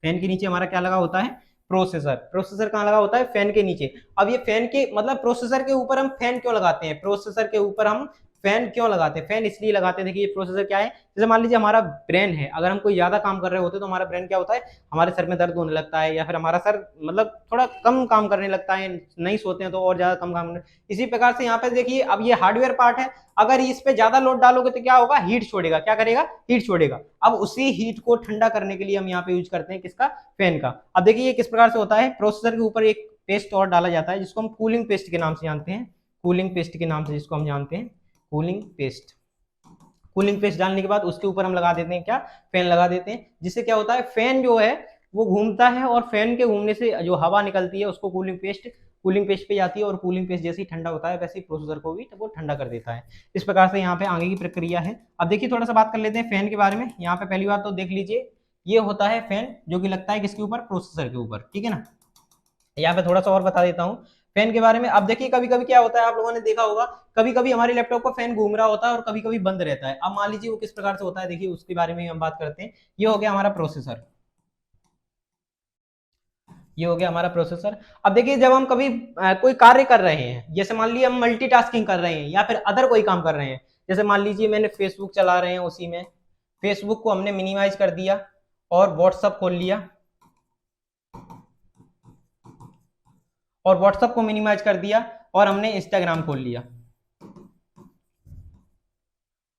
फैन के नीचे हमारा क्या लगा होता है, प्रोसेसर। प्रोसेसर कहाँ लगा होता है, फैन के नीचे। अब ये फैन के मतलब प्रोसेसर के ऊपर हम फैन क्यों लगाते हैं, प्रोसेसर के ऊपर हम फैन क्यों लगाते हैं, फैन इसलिए लगाते हैं। देखिए प्रोसेसर क्या है, जैसे मान लीजिए हमारा ब्रेन है, अगर हम कोई ज्यादा काम कर रहे होते हैं तो हमारा ब्रेन क्या होता है, हमारे सर में दर्द होने लगता है, या फिर हमारा सर मतलब थोड़ा कम काम करने लगता है, नहीं सोते हैं तो और ज्यादा कम काम करने। इसी प्रकार से यहाँ पे देखिए, अब ये हार्डवेयर पार्ट है, अगर इस पे ज्यादा लोड डालोगे तो क्या होगा, हीट छोड़ेगा। क्या करेगा, हीट छोड़ेगा। अब उसी हीट को ठंडा करने के लिए हम यहाँ पे यूज करते हैं किसका, फैन का। अब देखिए ये किस प्रकार से होता है, प्रोसेसर के ऊपर एक पेस्ट और डाला जाता है जिसको हम कूलिंग पेस्ट के नाम से जानते हैं। कूलिंग पेस्ट के नाम से जिसको हम जानते हैं, कूलिंग पेस्ट। कूलिंग पेस्ट डालने के बाद उसके ऊपर हम लगा देते हैं क्या, फैन लगा देते हैं। जिससे क्या होता है, फैन जो है वो घूमता है और फैन के घूमने से जो हवा निकलती है उसको कूलिंग पेस्ट पे जाती है और कूलिंग पेस्ट जैसे ही ठंडा होता है वैसे ही प्रोसेसर को भी वो ठंडा कर देता है। इस प्रकार से यहाँ पे आगे की प्रक्रिया है। अब देखिए थोड़ा सा बात कर लेते हैं फैन के बारे में। यहाँ पे पहली बात तो देख लीजिए, ये होता है फैन जो कि लगता है किसके ऊपर, प्रोसेसर के ऊपर, ठीक है ना। यहाँ पे थोड़ा सा और बता देता हूँ फैन के बारे में। अब देखिए कभी कभी क्या होता है, आप लोगों ने देखा होगा, कभी कभी हमारे लैपटॉप का फैन घूम रहा होता है और कभी कभी बंद रहता है। अब मान लीजिए वो किस प्रकार से होता है, देखिए उसके बारे में हम बात करते हैं। ये हो गया हमारा प्रोसेसर, ये हो गया हमारा प्रोसेसर। अब देखिए जब हम कभी कोई कार्य कर रहे हैं, जैसे मान लीजिए हम मल्टीटास्किंग कर रहे हैं या फिर अदर कोई काम कर रहे हैं, जैसे मान लीजिए मैंने फेसबुक चला रहे हैं, उसी में फेसबुक को हमने मिनिमाइज कर दिया और व्हाट्सअप खोल लिया, और व्हाट्सअप को मिनिमाइज कर दिया और हमने इंस्टाग्राम खोल लिया,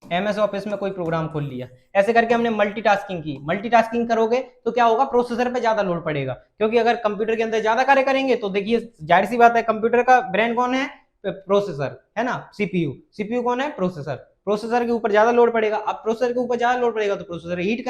एमएस ऑफिस में कोई प्रोग्राम खोल लिया, ऐसे करके हमने मल्टीटास्किंग की। मल्टीटास्किंग करोगे तो क्या होगा, प्रोसेसर पे ज्यादा लोड पड़ेगा, क्योंकि अगर कंप्यूटर के अंदर ज्यादा कार्य करेंगे तो देखिए जाहिर सी बात है, कंप्यूटर का ब्रेन कौन है, प्रोसेसर है ना, सीपीयू। सीपीयू कौन है, प्रोसेसर। प्रोसेसर के ऊपर ज्यादा लोड पड़ेगा। अब प्रोसेसर के ऊपर ज्यादा लोड पड़ेगा तो प्रोसेसर हीट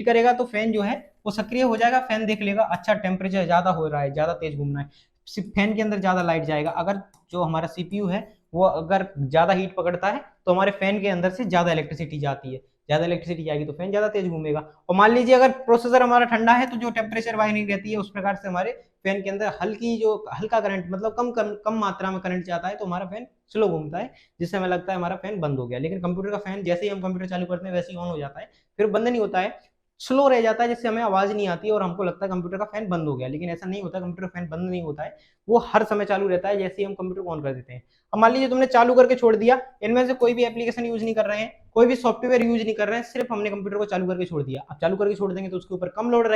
करेगा तो फैन जो है वो सक्रिय हो जाएगा। फैन देख लेगा अच्छा टेम्परेचर ज्यादा हो रहा है, ज्यादा तेज घूमना है, फैन के अंदर ज्यादा लाइट जाएगा। अगर जो हमारा सीपीयू है वो अगर ज्यादा हीट पकड़ता है तो हमारे फैन के अंदर से ज्यादा इलेक्ट्रिसिटी जाती है, ज्यादा इलेक्ट्रिसिटी जाएगी तो फैन ज्यादा तेज घूमेगा। और मान लीजिए अगर प्रोसेसर हमारा ठंडा है तो जो टेम्परेचर वायरिंग रहती है उस प्रकार से हमारे फैन के अंदर हल्का करंट, मतलब कम मात्रा में करंट जाता है तो हमारा फैन स्लो घूमता है, जिससे हमें लगता है हमारा फैन बंद हो गया। लेकिन कंप्यूटर का फैन जैसे ही हम कंप्यूटर चालू करते हैं वैसे ही ऑन हो जाता है, फिर बंद नहीं होता है, स्लो रह जाता है, जिससे हमें आवाज नहीं आती और हमको लगता है कंप्यूटर का फैन बंद हो गया। लेकिन ऐसा नहीं होता, कंप्यूटर फैन बंद नहीं होता है, वो हर समय चालू रहता है जैसे ही हम कंप्यूटर को ऑन कर देते हैं। अब मान लीजिए तुमने चालू करके छोड़ दिया, इनमें से कोई भी एप्लीकेशन यूज नहीं कर रहे हैं, कोई भी सॉफ्टवेयर यूज नहीं कर रहे हैं, सिर्फ हमने कंप्यूटर को चालू करके छोड़ दिया। अब चालू करके छोड़ देंगे तो उसके ऊपर कम लोड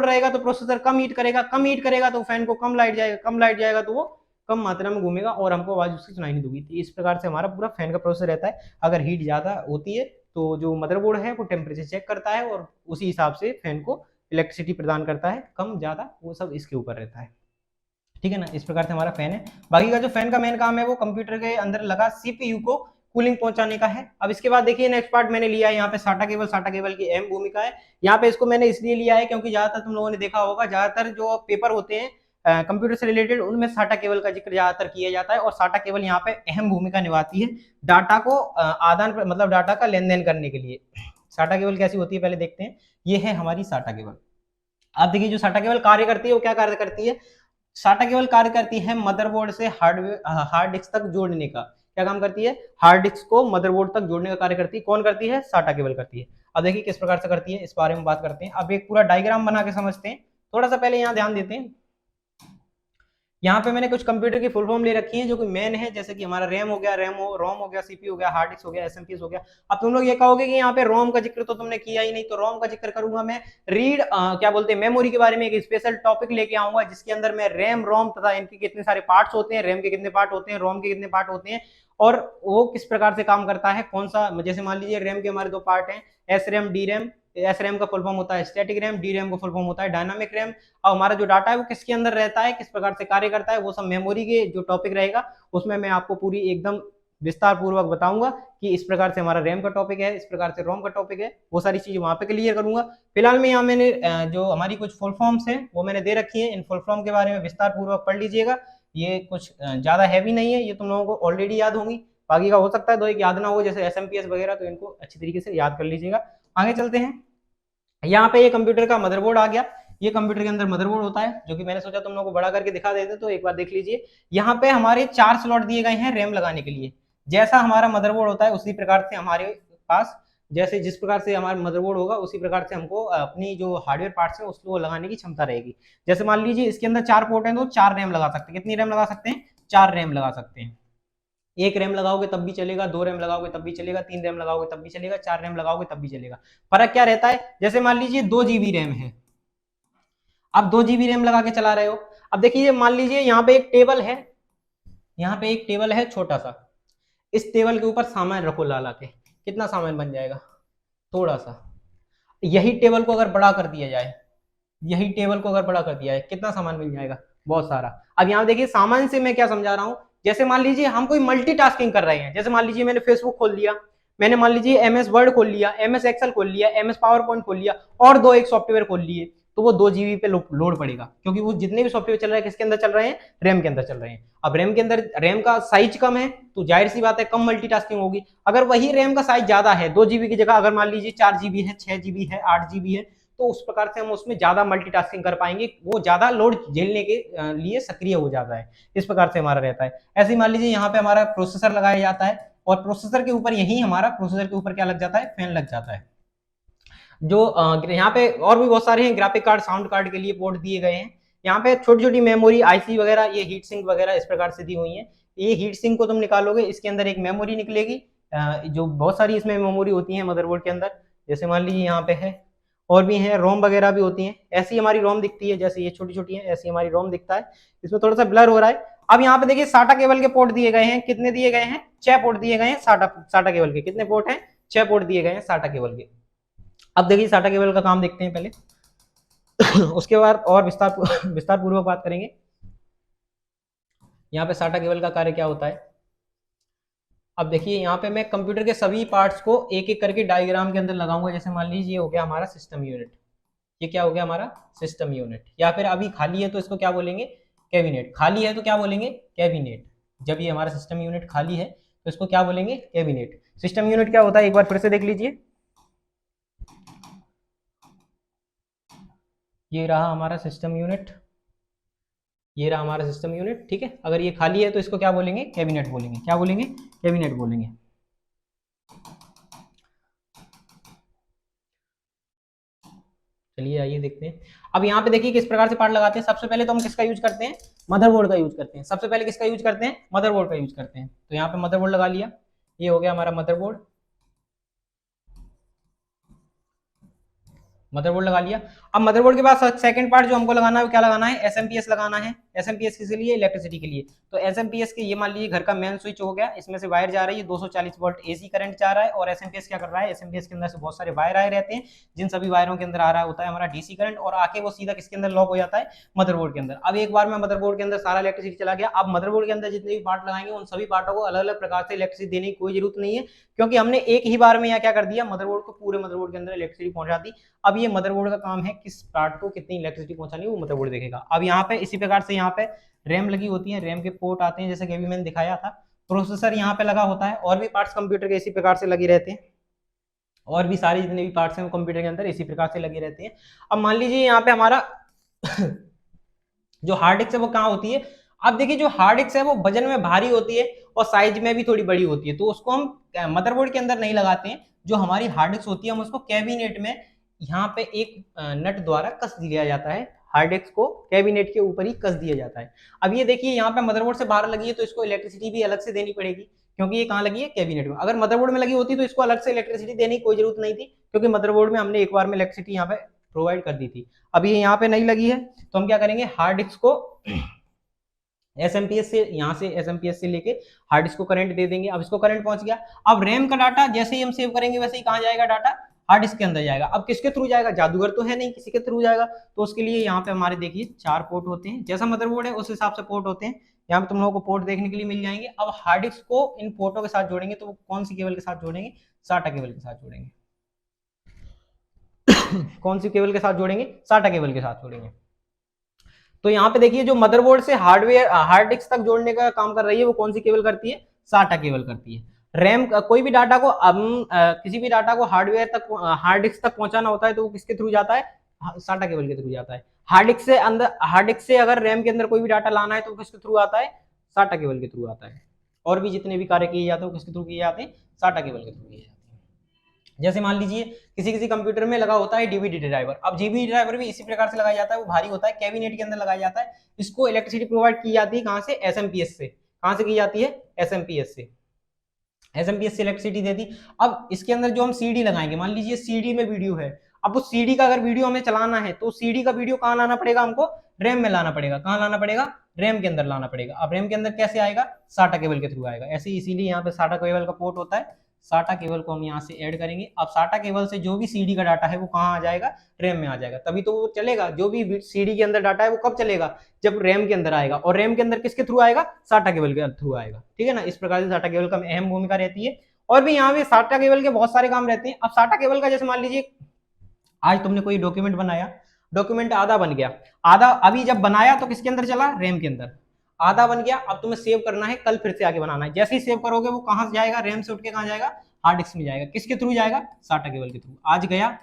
रहेगा तो प्रोसेसर कम हीट करेगा तो फैन को कम लाइट जाएगा तो वो कम मात्रा में घूमेगा और हमको आवाज उसकी सुनाई नहीं दूंगी। तो इस प्रकार से हमारा पूरा फैन का प्रोसेस रहता है। अगर हीट ज्यादा होती है तो जो मदरबोर्ड है वो टेम्परेचर चेक करता है और उसी हिसाब से फैन को इलेक्ट्रिसिटी प्रदान करता है, कम ज्यादा वो सब इसके ऊपर रहता है, ठीक है ना। इस प्रकार से हमारा फैन है। बाकी का जो फैन का मेन काम है वो कंप्यूटर के अंदर लगा सीपीयू को कूलिंग पहुंचाने का है। अब इसके बाद देखिए नेक्स्ट पार्ट मैंने लिया है यहाँ पे साटा केबल की अहम भूमिका है। यहाँ पे इसको मैंने इसलिए लिया है क्योंकि ज्यादातर तुम लोगों ने देखा होगा, ज्यादातर जो पेपर होते हैं कंप्यूटर से रिलेटेड उनमें साटा केबल का जिक्र ज्यादातर किया जाता है और साटा केबल यहाँ पे अहम भूमिका निभाती है डाटा को मतलब डाटा का लेन देन करने के लिए। साटा केबल कैसी होती है पहले देखते हैं। ये है हमारी साटा केबल। आप देखिए जो साटा केबल कार्य करती है वो क्या कार्य करती है, साटा केबल कार्य करती है मदरबोर्ड से हार्ड डिस्क तक जोड़ने का। क्या काम करती है, हार्ड डिस्क को मदरबोर्ड तक जोड़ने का कार्य करती है। कौन करती है, साटा केबल करती है। अब देखिए किस प्रकार से करती है, इस बारे में बात करते हैं। अब एक पूरा डायग्राम बना के समझते हैं। थोड़ा सा पहले यहाँ ध्यान देते हैं। यहाँ पे मैंने कुछ कंप्यूटर की फुल फॉर्म ले रखी है जो कि मेन है, जैसे कि हमारा रैम हो गया, रोम हो गया, सीपीयू हो गया, हार्ड डिस्क हो गया, एसएमपीएस हो गया। अब तुम लोग ये कहोगे कि यहाँ पे रोम का जिक्र तो तुमने किया ही नहीं, तो रोम का जिक्र करूंगा मैं। क्या बोलते हैं, मेमोरी के बारे में एक स्पेशल टॉपिक लेके आऊंगा जिसके अंदर मैं रैम रोम तथा इनके कितने सारे पार्ट्स होते हैं, रैम के कितने पार्ट होते हैं, रोम के कितने पार्ट होते हैं और वो किस प्रकार से काम करता है, कौन सा, जैसे मान लीजिए रैम के हमारे दो पार्ट हैं, S RAM D RAM. S RAM का फुल फॉर्म होता है स्टैटिक रैम, डी रैम का फुल फॉर्म होता है डायनामिक रैम। और हमारा जो डाटा है वो किसके अंदर रहता है, किस प्रकार से कार्य करता है, वो सब मेमोरी के जो टॉपिक रहेगा उसमें मैं आपको पूरी एकदम विस्तार पूर्वक बताऊंगा कि इस प्रकार से हमारा रैम का टॉपिक है, इस प्रकार से रोम का टॉपिक है, वो सारी चीजें वहां पे क्लियर करूंगा। फिलहाल में यहाँ मैंने जो हमारी कुछ फुल फॉर्म्स हैं वो मैंने दे रखी है, इन फुल फॉर्म के बारे में विस्तार पूर्वक पढ़ लीजिएगा। ये कुछ ज्यादा हैवी नहीं है, ये तुम लोगों को ऑलरेडी याद होंगी, बाकी का हो सकता है दो एक याद ना हो, जैसे एसएमपीएस वगैरह, तो इनको अच्छी तरीके से याद कर लीजिएगा। आगे चलते हैं। यहाँ पे ये कंप्यूटर का मदरबोर्ड आ गया। ये कंप्यूटर के अंदर मदरबोर्ड होता है जो कि मैंने सोचा तुम लोगों को बड़ा करके दिखा देते, तो एक बार देख लीजिए। यहाँ पे हमारे 4 स्लॉट दिए गए हैं रैम लगाने के लिए। जैसा हमारा मदरबोर्ड होता है उसी प्रकार से हमारे पास, जैसे जिस प्रकार से हमारा मदरबोर्ड होगा उसी प्रकार से हमको अपनी जो हार्डवेयर पार्ट्स है उसको लगाने की क्षमता रहेगी। जैसे मान लीजिए इसके अंदर 4 पोर्ट है तो 4 रैम लगा सकते हैं। कितनी रैम लगा सकते हैं, 4 रैम लगा सकते हैं। 1 रैम लगाओगे तब भी चलेगा, 2 रैम लगाओगे तब भी चलेगा, 3 रैम लगाओगे तब भी चलेगा, 4 रैम लगाओगे तब भी चलेगा। फर्क क्या रहता है, जैसे मान लीजिए 2 जीबी रैम है, आप 2 जीबी रैम लगा के चला रहे हो। अब देखिए मान लीजिए यहाँ पे एक टेबल है, यहाँ पे एक टेबल है छोटा सा, इस टेबल के ऊपर सामान रखो ला ला के, कितना सामान बन जाएगा, थोड़ा सा। यही टेबल को अगर बड़ा कर दिया जाए, यही टेबल को अगर बड़ा कर दिया जाए, कितना सामान मिल जाएगा, बहुत सारा। अब यहाँ देखिए सामान से मैं क्या समझा रहा हूँ, जैसे मान लीजिए हम कोई मल्टीटास्किंग कर रहे हैं, जैसे मान लीजिए मैंने फेसबुक खोल लिया, मैंने मान लीजिए एमएस वर्ड खोल लिया, एमएस एक्सेल खोल लिया, एमएस पावर पॉइंट खोल लिया और 2 एक सॉफ्टवेयर खोल लिए, तो वो 2 GB पे लोड पड़ेगा, क्योंकि वो जितने भी सॉफ्टवेयर चल रहे हैं किसके अंदर चल रहे हैं, रैम के अंदर चल रहे हैं। अब रैम के अंदर रैम का साइज कम है तो जाहिर सी बात है कम मल्टीटास्किंग होगी। अगर वही रैम का साइज ज्यादा है, 2 GB की जगह अगर मान लीजिए 4 GB है, 6 GB है, 8 GB है, तो उस प्रकार से हम उसमें ज्यादा मल्टीटास्किंग कर पाएंगे, वो ज्यादा लोड झेलने के लिए सक्रिय हो जाता है। इस प्रकार से हमारा रहता है। ऐसे ही मान लीजिए यहाँ पे हमारा प्रोसेसर लगाया जाता है, और प्रोसेसर के ऊपर यही हमारा प्रोसेसर के ऊपर क्या लग जाता है, फैन लग जाता है। जो यहाँ पे और भी बहुत सारे हैं, ग्राफिक कार्ड, साउंड कार्ड के लिए पोर्ट दिए गए हैं। यहाँ पे छोटी छोटी मेमोरी, आईसी वगैरह, ये हीट सिंक वगैरह इस प्रकार से दी हुई है। ये हीट सिंक को तुम निकालोगे, इसके अंदर एक मेमोरी निकलेगी, जो बहुत सारी इसमें मेमोरी होती है मदरबोर्ड के अंदर, जैसे मान लीजिए यहाँ पे है, और भी है, रोम वगैरह भी होती है। ऐसी हमारी रोम दिखती है, जैसे ये छोटी छोटी है, ऐसी हमारी रोम दिखता है। इसमें थोड़ा सा ब्लर हो रहा है। अब यहाँ पे देखिए साटा केबल के पोर्ट दिए गए हैं, कितने दिए गए हैं, 6 पोर्ट दिए गए हैं साटा केबल के। कितने पोर्ट हैं, 6 पोर्ट दिए गए हैं साटा केबल के। अब देखिए साटा केबल का काम देखते हैं पहले उसके बाद और विस्तार पूर्वक बात करेंगे। यहाँ पे साटा केबल का कार्य क्या होता है। अब देखिए यहाँ पे मैं कंप्यूटर के सभी पार्ट्स को एक एक करके डायग्राम के अंदर लगाऊंगा। जैसे मान लीजिए ये हो गया हमारा सिस्टम यूनिट, ये क्या हो गया हमारा सिस्टम यूनिट, या फिर अभी खाली है तो इसको क्या बोलेंगे, कैबिनेट। खाली है तो क्या बोलेंगे, कैबिनेट। जब ये हमारा सिस्टम यूनिट खाली है तो इसको क्या बोलेंगे, कैबिनेट। सिस्टम यूनिट क्या होता है एक बार फिर से देख लीजिए। ये रहा हमारा सिस्टम यूनिट, ये रहा हमारा सिस्टम यूनिट, ठीक है। अगर ये खाली है तो इसको क्या बोलेंगे, कैबिनेट बोलेंगे। क्या बोलेंगे, कैबिनेट बोलेंगे। चलिए आइए देखते हैं। अब यहाँ पे देखिए किस प्रकार से पार्ट लगाते हैं। सबसे पहले तो हम किसका यूज करते हैं, मदरबोर्ड का यूज करते हैं। सबसे पहले किसका यूज करते हैं, मदरबोर्ड का यूज करते हैं। तो यहाँ पे मदरबोर्ड लगा लिया, ये हो गया हमारा मदरबोर्ड। मदरबोर्ड लगा लिया। अब मदरबोर्ड के बाद सेकंड पार्ट जो हमको लगाना है वो क्या लगाना है, एसएमपीएस लगाना है। एसएमपीएस किस लिए, इलेक्ट्रिसिटी के लिए। तो एसएमपीएस के ये मान लीजिए घर का मेन स्विच हो गया, इसमें से वायर जा रही है, 240 वोल्ट एसी करंट जा रहा है, और एसएमपीएस क्या कर रहा है, एसएमपीएस के अंदर से बहुत सारे वायर आए रहते हैं, जिन सभी वायरों के अंदर आ रहा होता है हमारा डीसी करंट, और आके वो सीधा किसके अंदर लॉक हो जाता है, मदरबोर्ड के अंदर। अब एक बार में मदरबोर्ड के अंदर सारा इलेक्ट्रिसिटी चला गया। अब मदरबोर्ड के अंदर जितने भी पार्ट लगाएंगे उन सभी पार्टों को अलग अलग प्रकार से इलेक्ट्रिसिटी देने की कोई जरूरत नहीं है, क्योंकि हमने एक ही बार में यहाँ क्या कर दिया, मदरबोर्ड को पूरे मदरबोर्ड के अंदर इलेक्ट्रिसिटी पहुंचा दी। अब ये मदरबोर्ड का काम है किस पार्ट को कितनी इलेक्ट्रिसिटी पहुंचानी है वो मदरबोर्ड देखेगा। अब यहाँ पे इसी प्रकार से यहाँ पे रैम लगी होती है, रैम के पोर्ट आते हैं, जैसे कि अभी मैंने दिखाया था। प्रोसेसर यहाँ पे लगा होता है, और भी पार्ट्स कंप्यूटर के इसी प्रकार से लगे रहते हैं, और भी सारे जितने भी पार्ट्स हैं वो कंप्यूटर के अंदर इसी प्रकार से लगे रहते हैं। अब मान लीजिए यहाँ पे हमारा जो हार्ड डिस्क है वो कहाँ होती है। अब देखिए जो हार्ड डिस्क है वो वजन में भारी होती है और साइज में भी थोड़ी बड़ी होती है, तो उसको हम मदरबोर्ड के अंदर नहीं लगाते हैं। जो हमारी हार्ड डिस्क होती है हम उसको कैबिनेट में यहाँ पे एक नट द्वारा कस दिया जाता है, हार्ड डिस्क को कैबिनेट के ऊपर ही कस दिया जाता है। अब ये देखिए यहाँ पे मदरबोर्ड से बाहर लगी है तो इसको इलेक्ट्रिसिटी भी अलग से देनी पड़ेगी, क्योंकि ये कहाँ लगी है, कैबिनेट में। अगर मदरबोर्ड में लगी होती तो इसको अलग से इलेक्ट्रिसिटी देने की कोई जरूरत नहीं थी, क्योंकि मदरबोर्ड में हमने एक बार में इलेक्ट्रिसिटी यहाँ पे प्रोवाइड कर दी थी। अब ये यहाँ पे नहीं लगी है तो हम क्या करेंगे, हार्ड डिस्क को एसएमपीएस से, यहाँ से एसएमपीएस से लेके हार्ड डिस्क को करंट दे देंगे। अब इसको करंट पहुंच गया। अब रैम का डाटा जैसे ही हम सेव करेंगे वैसे ही कहाँ जाएगा, डाटा हार्ड डिस्क के अंदर जाएगा। अब किसके थ्रू जाएगा, जादूगर तो है नहीं, किसी के थ्रू जाएगा। तो उसके लिए यहाँ पे हमारे देखिए 4 पोर्ट होते हैं, जैसा मदरबोर्ड है उस हिसाब से पोर्ट होते हैं। यहाँ पे तुम लोगों को पोर्ट देखने के लिए मिल जाएंगे। अब हार्ड डिस्क को इन पोर्टों के साथ जोड़ेंगे तो वो कौन सी केबल के साथ जोड़ेंगे, साटा केबल के साथ जोड़ेंगे। कौन सी केबल के साथ जोड़ेंगे, साटा केबल के साथ जोड़ेंगे। तो यहाँ पे देखिए जो मदरबोर्ड से हार्ड डिस्क तक जोड़ने का काम कर रही है वो कौन सी केबल करती है, साटा केबल करती है। रैम कोई भी डाटा को किसी भी डाटा को हार्डवेयर तक, हार्ड डिस्क तक पहुंचाना होता है तो वो किसके थ्रू जाता है, साटा केबल के थ्रू जाता है। हार्ड डिस्क से अगर रैम के अंदर कोई भी डाटा लाना है तो किसके थ्रू आता है, साटा केबल के थ्रू आता है। और भी जितने भी कार्य किए जाते हैं वो किसके थ्रू किए जाते हैं, साटा केबल के थ्रू किए जाते हैं। जैसे मान लीजिए किसी किसी कंप्यूटर में लगा होता है डीवीडी ड्राइवर। अब डीवीडी ड्राइवर भी इसी प्रकार से लगाया जाता है, वो भारी होता है, कैबिनेट के अंदर लगाया जाता है। इसको इलेक्ट्रिसिटी प्रोवाइड की जाती है कहाँ से, एसएमपीएस से। कहाँ से की जाती है, एसएमपीएस से। एसएमपीएस से इलेक्ट्रिसिटी देती। अब इसके अंदर जो हम सीडी लगाएंगे, मान लीजिए सीडी में वीडियो है। अब उस सीडी का अगर वीडियो हमें चलाना है तो सीडी का वीडियो कहाँ लाना पड़ेगा, हमको रैम में लाना पड़ेगा। कहाँ लाना पड़ेगा, रैम के अंदर लाना पड़ेगा। अब रैम के अंदर कैसे आएगा, साटा केबल के थ्रू आएगा। ऐसे इसीलिए यहाँ पे साटा केबल का पोर्ट होता है। साटा केबल को हम यहाँ से ऐड करेंगे। अब साटा केबल से जो भी सीडी का डाटा है वो कहाँ आ जाएगा, रैम में आ जाएगा, तभी तो वो चलेगा। जो भी सीडी के अंदर डाटा है वो कब चलेगा, जब रैम के अंदर आएगा। और रैम के अंदर किसके थ्रू आएगा, साटा केबल के थ्रू आएगा, ठीक है ना। इस प्रकार से साटा केबल का अहम भूमिका रहती है। और भी यहाँ पे साटा केबल के बहुत सारे काम रहते हैं। अब साटा केबल का जैसे मान लीजिए आज तुमने कोई डॉक्यूमेंट बनाया, डॉक्यूमेंट आधा बन गया, आधा अभी जब बनाया तो किसके अंदर चला, रैम के अंदर, आधा बन गया। अब तुम्हें सेव करना है, कल फिर से आगे बनाना है। जैसे ही सेव करोगे वो कहां से जाएगा, रैम से उठ के कहां जाएगा, हार्ड डिस्क में जाएगा। किसके थ्रू जाएगा, साटा केबल के थ्रू। आज गया,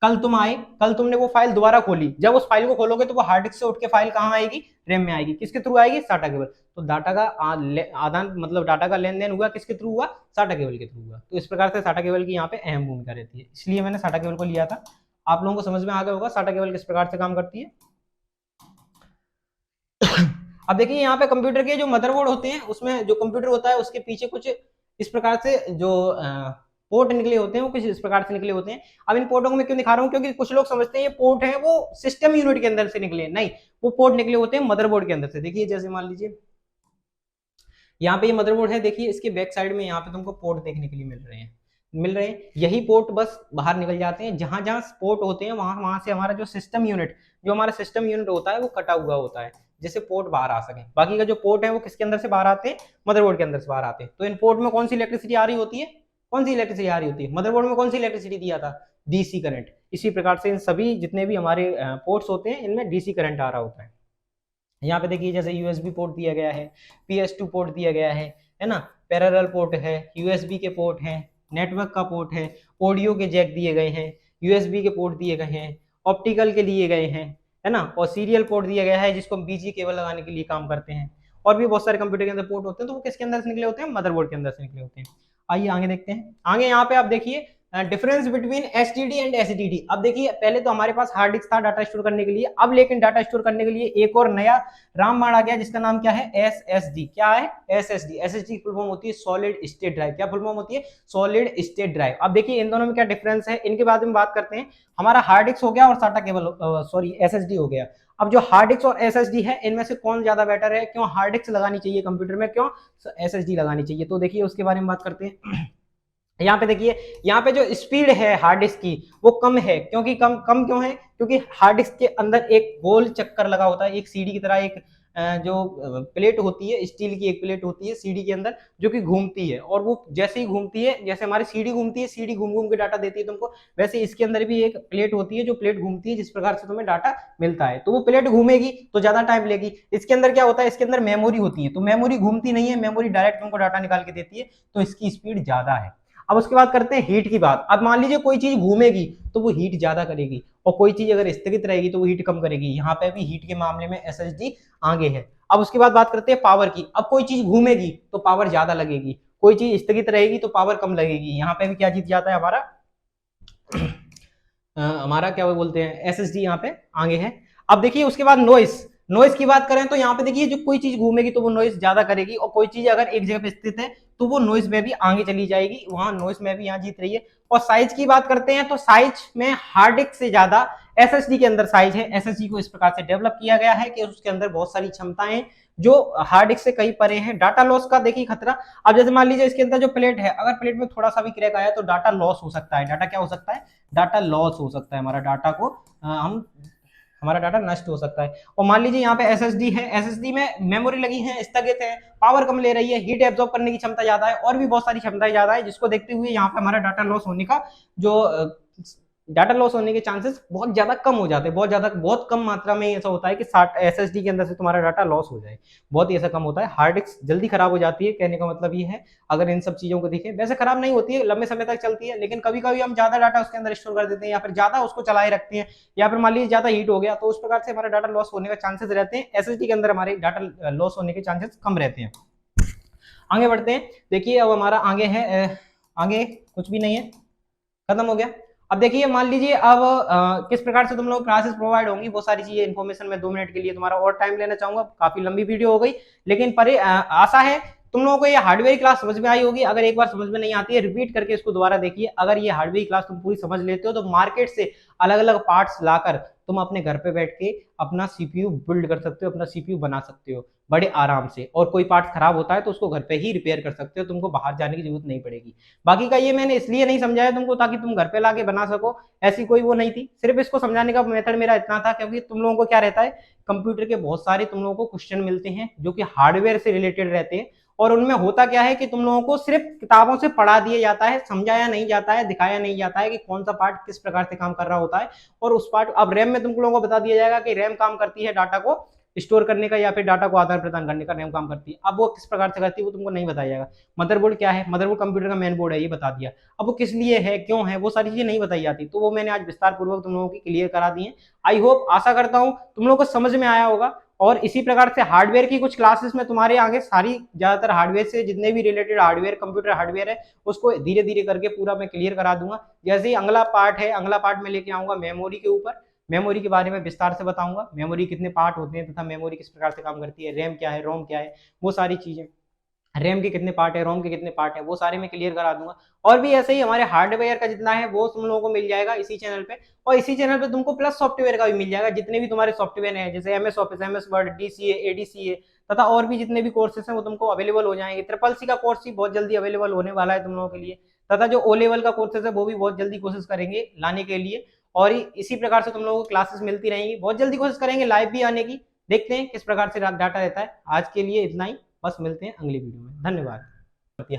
कल तुम आए, कल तुमने वो फाइल दोबारा खोली, जब उस फाइल को खोलोगे तो वो हार्ड डिस्क से उठ के फाइल कहां आएगी, रैम में आएगी। किसके थ्रू आएगी, साटा केबल। तो डाटा का आदान मतलब डाटा का लेन देन हुआ किसके थ्रू हुआ, साटा केबल के थ्रू हुआ। तो इस प्रकार से साटा केबल की यहाँ पे अहम भूमिका रहती है, इसलिए मैंने साटा केबल को लिया था। आप लोगों को समझ में आ गया होगा साटा केबल किस प्रकार से काम करती है। अब देखिए यहाँ पे कंप्यूटर के जो मदरबोर्ड होते हैं, उसमें जो कंप्यूटर होता है उसके पीछे कुछ इस प्रकार से जो पोर्ट निकले होते हैं, वो कुछ इस प्रकार से निकले होते हैं। अब इन पोर्टों को मैं क्यों दिखा रहा हूँ, क्योंकि कुछ लोग समझते हैं ये पोर्ट है वो सिस्टम यूनिट के अंदर से निकले, नहीं, वो पोर्ट निकले होते हैं मदरबोर्ड के अंदर से। देखिए जैसे मान लीजिए यहाँ पे ये मदरबोर्ड है, देखिए इसके बैक साइड में यहाँ पे तुमको पोर्ट देखने के लिए मिल रहे हैं। यही पोर्ट बस बाहर निकल जाते हैं, जहां जहां पोर्ट होते हैं वहां से हमारा जो सिस्टम यूनिट होता है वो कटा हुआ होता है, जिससे पोर्ट बाहर आ सके। बाकी का जो पोर्ट है वो किसके अंदर से बाहर आते हैं, मदरबोर्ड के अंदर से बाहर आते हैं। तो इन पोर्ट में कौन सी इलेक्ट्रिसिटी आ रही होती है, कौन सी इलेक्ट्रिसिटी आ रही होती है, मदरबोर्ड में कौन सी इलेक्ट्रिसिटी दिया था, डीसी करंट। इसी प्रकार से इन सभी जितने भी हमारे पोर्ट्स होते हैं इनमें डीसी करंट आ रहा होता है। यहाँ पे देखिए जैसे यूएसबी पोर्ट दिया गया है, PS2 पोर्ट दिया गया है ना, पैरेलल पोर्ट है, यूएसबी के पोर्ट हैं, नेटवर्क का पोर्ट है, ऑडियो के जैक दिए गए हैं, यूएसबी के पोर्ट दिए गए हैं, ऑप्टिकल के लिए गए हैं, है ना, और सीरियल पोर्ट दिया गया है जिसको हम बीजी केबल लगाने के लिए काम करते हैं। और भी बहुत सारे कंप्यूटर के अंदर पोर्ट होते हैं, तो वो किसके अंदर से निकले होते हैं, मदरबोर्ड के अंदर से निकले होते हैं। आइए आगे देखते हैं। आगे यहाँ पे आप देखिए difference between STD and SDD. अब देखिए पहले तो हमारे पास हार्ड डिस्क था डाटा स्टोर करने के लिए, अब लेकिन डाटा स्टोर करने के लिए एक और नया रामबाण आ गया जिसका नाम क्या है, एसएसडी। क्या है, एसएसडी। एसएसडी की फुल फॉर्म होती है सॉलिड स्टेट ड्राइव। क्या फुल फॉर्म होती है, सॉलिड स्टेट ड्राइव। अब देखिए इन दोनों में क्या डिफरेंस है, इनके बारे में बात करते हैं। हमारा हार्ड डिस्क हो गया और साटा केबल सॉरी एसएसडी हो गया। अब जो हार्ड डिस्क और एसएसडी है इनमें से कौन ज्यादा बेटर है, क्यों हार्ड डिस्क लगानी चाहिए कंप्यूटर में, क्यों एसएसडी लगानी चाहिए, तो देखिए उसके बारे में बात करते हैं। यहाँ पे देखिए, यहाँ पे जो स्पीड है हार्ड डिस्क की वो कम है, क्योंकि कम क्यों है, क्योंकि हार्ड डिस्क के अंदर एक गोल चक्कर लगा होता है, एक सीडी की तरह एक जो प्लेट होती है, स्टील की एक प्लेट होती है सीडी के अंदर जो कि घूमती है, और वो जैसे ही घूमती है, जैसे हमारी सीडी घूमती है, सीडी घूम घूम के डाटा देती है तुमको, वैसे इसके अंदर भी एक प्लेट होती है जो प्लेट घूमती है, जिस प्रकार से तुम्हें डाटा मिलता है। तो वो प्लेट घूमेगी तो ज्यादा टाइम लेगी। इसके अंदर क्या होता है, इसके अंदर मेमोरी होती है, तो मेमोरी घूमती नहीं है, मेमोरी डायरेक्ट तुमको डाटा निकाल के देती है, तो इसकी स्पीड ज्यादा है। अब उसके बाद करते हैं हीट की बात। अब मान लीजिए कोई चीज घूमेगी तो वो हीट ज्यादा करेगी, और कोई चीज अगर स्थगित रहेगी तो वो हीट कम करेगी। यहाँ पे भी हीट के मामले में एसएसडी आगे है। अब उसके बाद बात करते हैं पावर की। अब कोई चीज घूमेगी तो पावर ज्यादा लगेगी, कोई चीज स्थगित रहेगी तो पावर कम लगेगी। यहाँ पे भी क्या जीत जाता है हमारा क्या बोलते हैं, एसएसडी यहाँ पे आगे है। अब देखिए उसके बाद नॉइस की बात करें तो यहाँ पे देखिए जो कोई चीज घूमेगी तो वो नॉइस ज्यादा करेगी, और कोई चीज अगर एक जगह पे स्थित है तो वो नॉइस में भी आगे चली जाएगी, वहां नॉइस में भी यहाँ जीत रही है। और साइज की बात करते हैं तो साइज में हार्ड डिस्क से ज्यादा एसएसडी के अंदर साइज है। एसएसडी को इस प्रकार से डेवलप किया गया है कि उसके अंदर बहुत सारी क्षमताएं जो हार्ड डिस्क से कहीं परे हैं। डाटा लॉस का देखिए खतरा। अब जैसे मान लीजिए इसके अंदर जो प्लेट है, अगर प्लेट में थोड़ा सा भी क्रैक आया तो डाटा लॉस हो सकता है। डाटा क्या हो सकता है, डाटा लॉस हो सकता है, हमारा डाटा को हमारा डाटा नष्ट हो सकता है। और मान लीजिए यहाँ पे एसएसडी है, एसएसडी में मेमोरी लगी है, स्थगित है, पावर कम ले रही है, हीट एब्जॉर्ब करने की क्षमता ज्यादा है, और भी बहुत सारी क्षमताएं ज्यादा है, जिसको देखते हुए यहाँ पे हमारा डाटा लॉस होने का जो डाटा लॉस होने के चांसेस बहुत ज्यादा कम हो जाते हैं। बहुत कम मात्रा में ऐसा होता है कि 60 एसएसडी के अंदर से तुम्हारा डाटा लॉस हो जाए, बहुत ही ऐसा कम होता है। हार्ड डिस्क जल्दी खराब हो जाती है, कहने का मतलब ये है। अगर इन सब चीजों को देखें, वैसे खराब नहीं होती है, लंबे समय तक चलती है, लेकिन कभी कभी हम ज्यादा डाटा उसके अंदर स्टोर कर देते हैं, या फिर ज्यादा उसको चलाए रखते हैं, या फिर मान लीजिए ज्यादा हीट हो गया, तो उस प्रकार से हमारा डाटा लॉस होने का चांसेस रहते हैं। एसएसडी के अंदर हमारे डाटा लॉस होने के चांसेस कम रहते हैं। आगे बढ़ते हैं। देखिए अब हमारा आगे है, आगे कुछ भी नहीं है, खत्म हो गया। अब देखिए मान लीजिए अब किस प्रकार से तुम लोग क्लासेस प्रोवाइड होंगी, वो सारी चीजें इन्फॉर्मेशन में 2 मिनट के लिए तुम्हारा और टाइम लेना चाहूंगा। काफी लंबी वीडियो हो गई, लेकिन आशा है तुम लोगों को ये हार्डवेयर क्लास समझ में आई होगी। अगर एक बार समझ में नहीं आती है, रिपीट करके इसको दोबारा देखिए। अगर ये हार्डवेयर क्लास तुम पूरी समझ लेते हो तो मार्केट से अलग अलग पार्ट्स लाकर तुम अपने घर पे बैठ के अपना सीपीयू बिल्ड कर सकते हो, अपना सीपीयू बना सकते हो बड़े आराम से। और कोई पार्ट खराब होता है तो उसको घर पे ही रिपेयर कर सकते हो, तुमको बाहर जाने की जरूरत नहीं पड़ेगी। बाकी का ये मैंने इसलिए नहीं समझाया तुमको ताकि तुम घर पे लाके बना सको, ऐसी कोई वो नहीं थी। सिर्फ इसको समझाने का मेथड मेरा इतना था क्योंकि तुम लोगों को क्या रहता है, कंप्यूटर के बहुत सारे तुम लोगों को क्वेश्चन मिलते हैं जो कि हार्डवेयर से रिलेटेड रहते हैं, और उनमें होता क्या है कि तुम लोगों को सिर्फ किताबों से पढ़ा दिया जाता है, समझाया नहीं जाता है, दिखाया नहीं जाता है कि कौन सा पार्ट किस प्रकार से काम कर रहा होता है। और उस पार्ट अब रैम में तुम लोगों को बता दिया जाएगा कि रैम काम करती है डाटा को स्टोर करने का या फिर डाटा को आदान प्रदान करने का रैम काम करती है। अब वो किस प्रकार से करती है वो तुमको नहीं बताया जाएगा। मदरबोर्ड क्या है, मदरबोर्ड कंप्यूटर का मेन बोर्ड है, ये बता दिया। अब वो किस लिए है, क्यों है, वो सारी चीजें नहीं बताई जाती, तो वो मैंने आज विस्तार पूर्वक तुम लोगों की क्लियर करा दी है। आई होप, आशा करता हूँ तुम लोगों को समझ में आया होगा। और इसी प्रकार से हार्डवेयर की कुछ क्लासेस में तुम्हारे आगे सारी ज्यादातर हार्डवेयर से जितने भी रिलेटेड हार्डवेयर कंप्यूटर हार्डवेयर है उसको धीरे धीरे करके पूरा मैं क्लियर करा दूंगा। जैसे ही अगला पार्ट है, अगला पार्ट में लेके आऊंगा मेमोरी के ऊपर, मेमोरी के बारे में विस्तार से बताऊंगा, मेमोरी कितने पार्ट होते हैं तथा मेमोरी किस प्रकार से काम करती है, रैम क्या है, रोम क्या है, वो सारी चीजें, रैम के कितने पार्ट है, रोम के कितने पार्ट है, वो सारे मैं क्लियर करा दूंगा। और भी ऐसे ही हमारे हार्डवेयर का जितना है वो तुम लोगों को मिल जाएगा इसी चैनल पे। और इसी चैनल पे तुमको प्लस सॉफ्टवेयर का भी मिल जाएगा, जितने भी तुम्हारे सॉफ्टवेयर हैं जैसे MS office, MS word, DCA, ADCA तथा और भी जितने भी कोर्सेस हैं वो तुमको अवेलेबल हो जाएंगे। ट्रिपल सी का कोर्स भी बहुत जल्दी अवेलेबल होने वाला है तुम लोगों के लिए, तथा जो ओ लेवल का कोर्सेस है वो भी बहुत जल्दी कोशिश करेंगे लाने के लिए। और इसी प्रकार से तुम लोगों को क्लासेस मिलती रहेंगी, बहुत जल्दी कोशिश करेंगे लाइव भी आने की। देखते हैं किस प्रकार से डाटा रहता है। आज के लिए इतना ही, बस मिलते हैं अगली वीडियो में। धन्यवाद।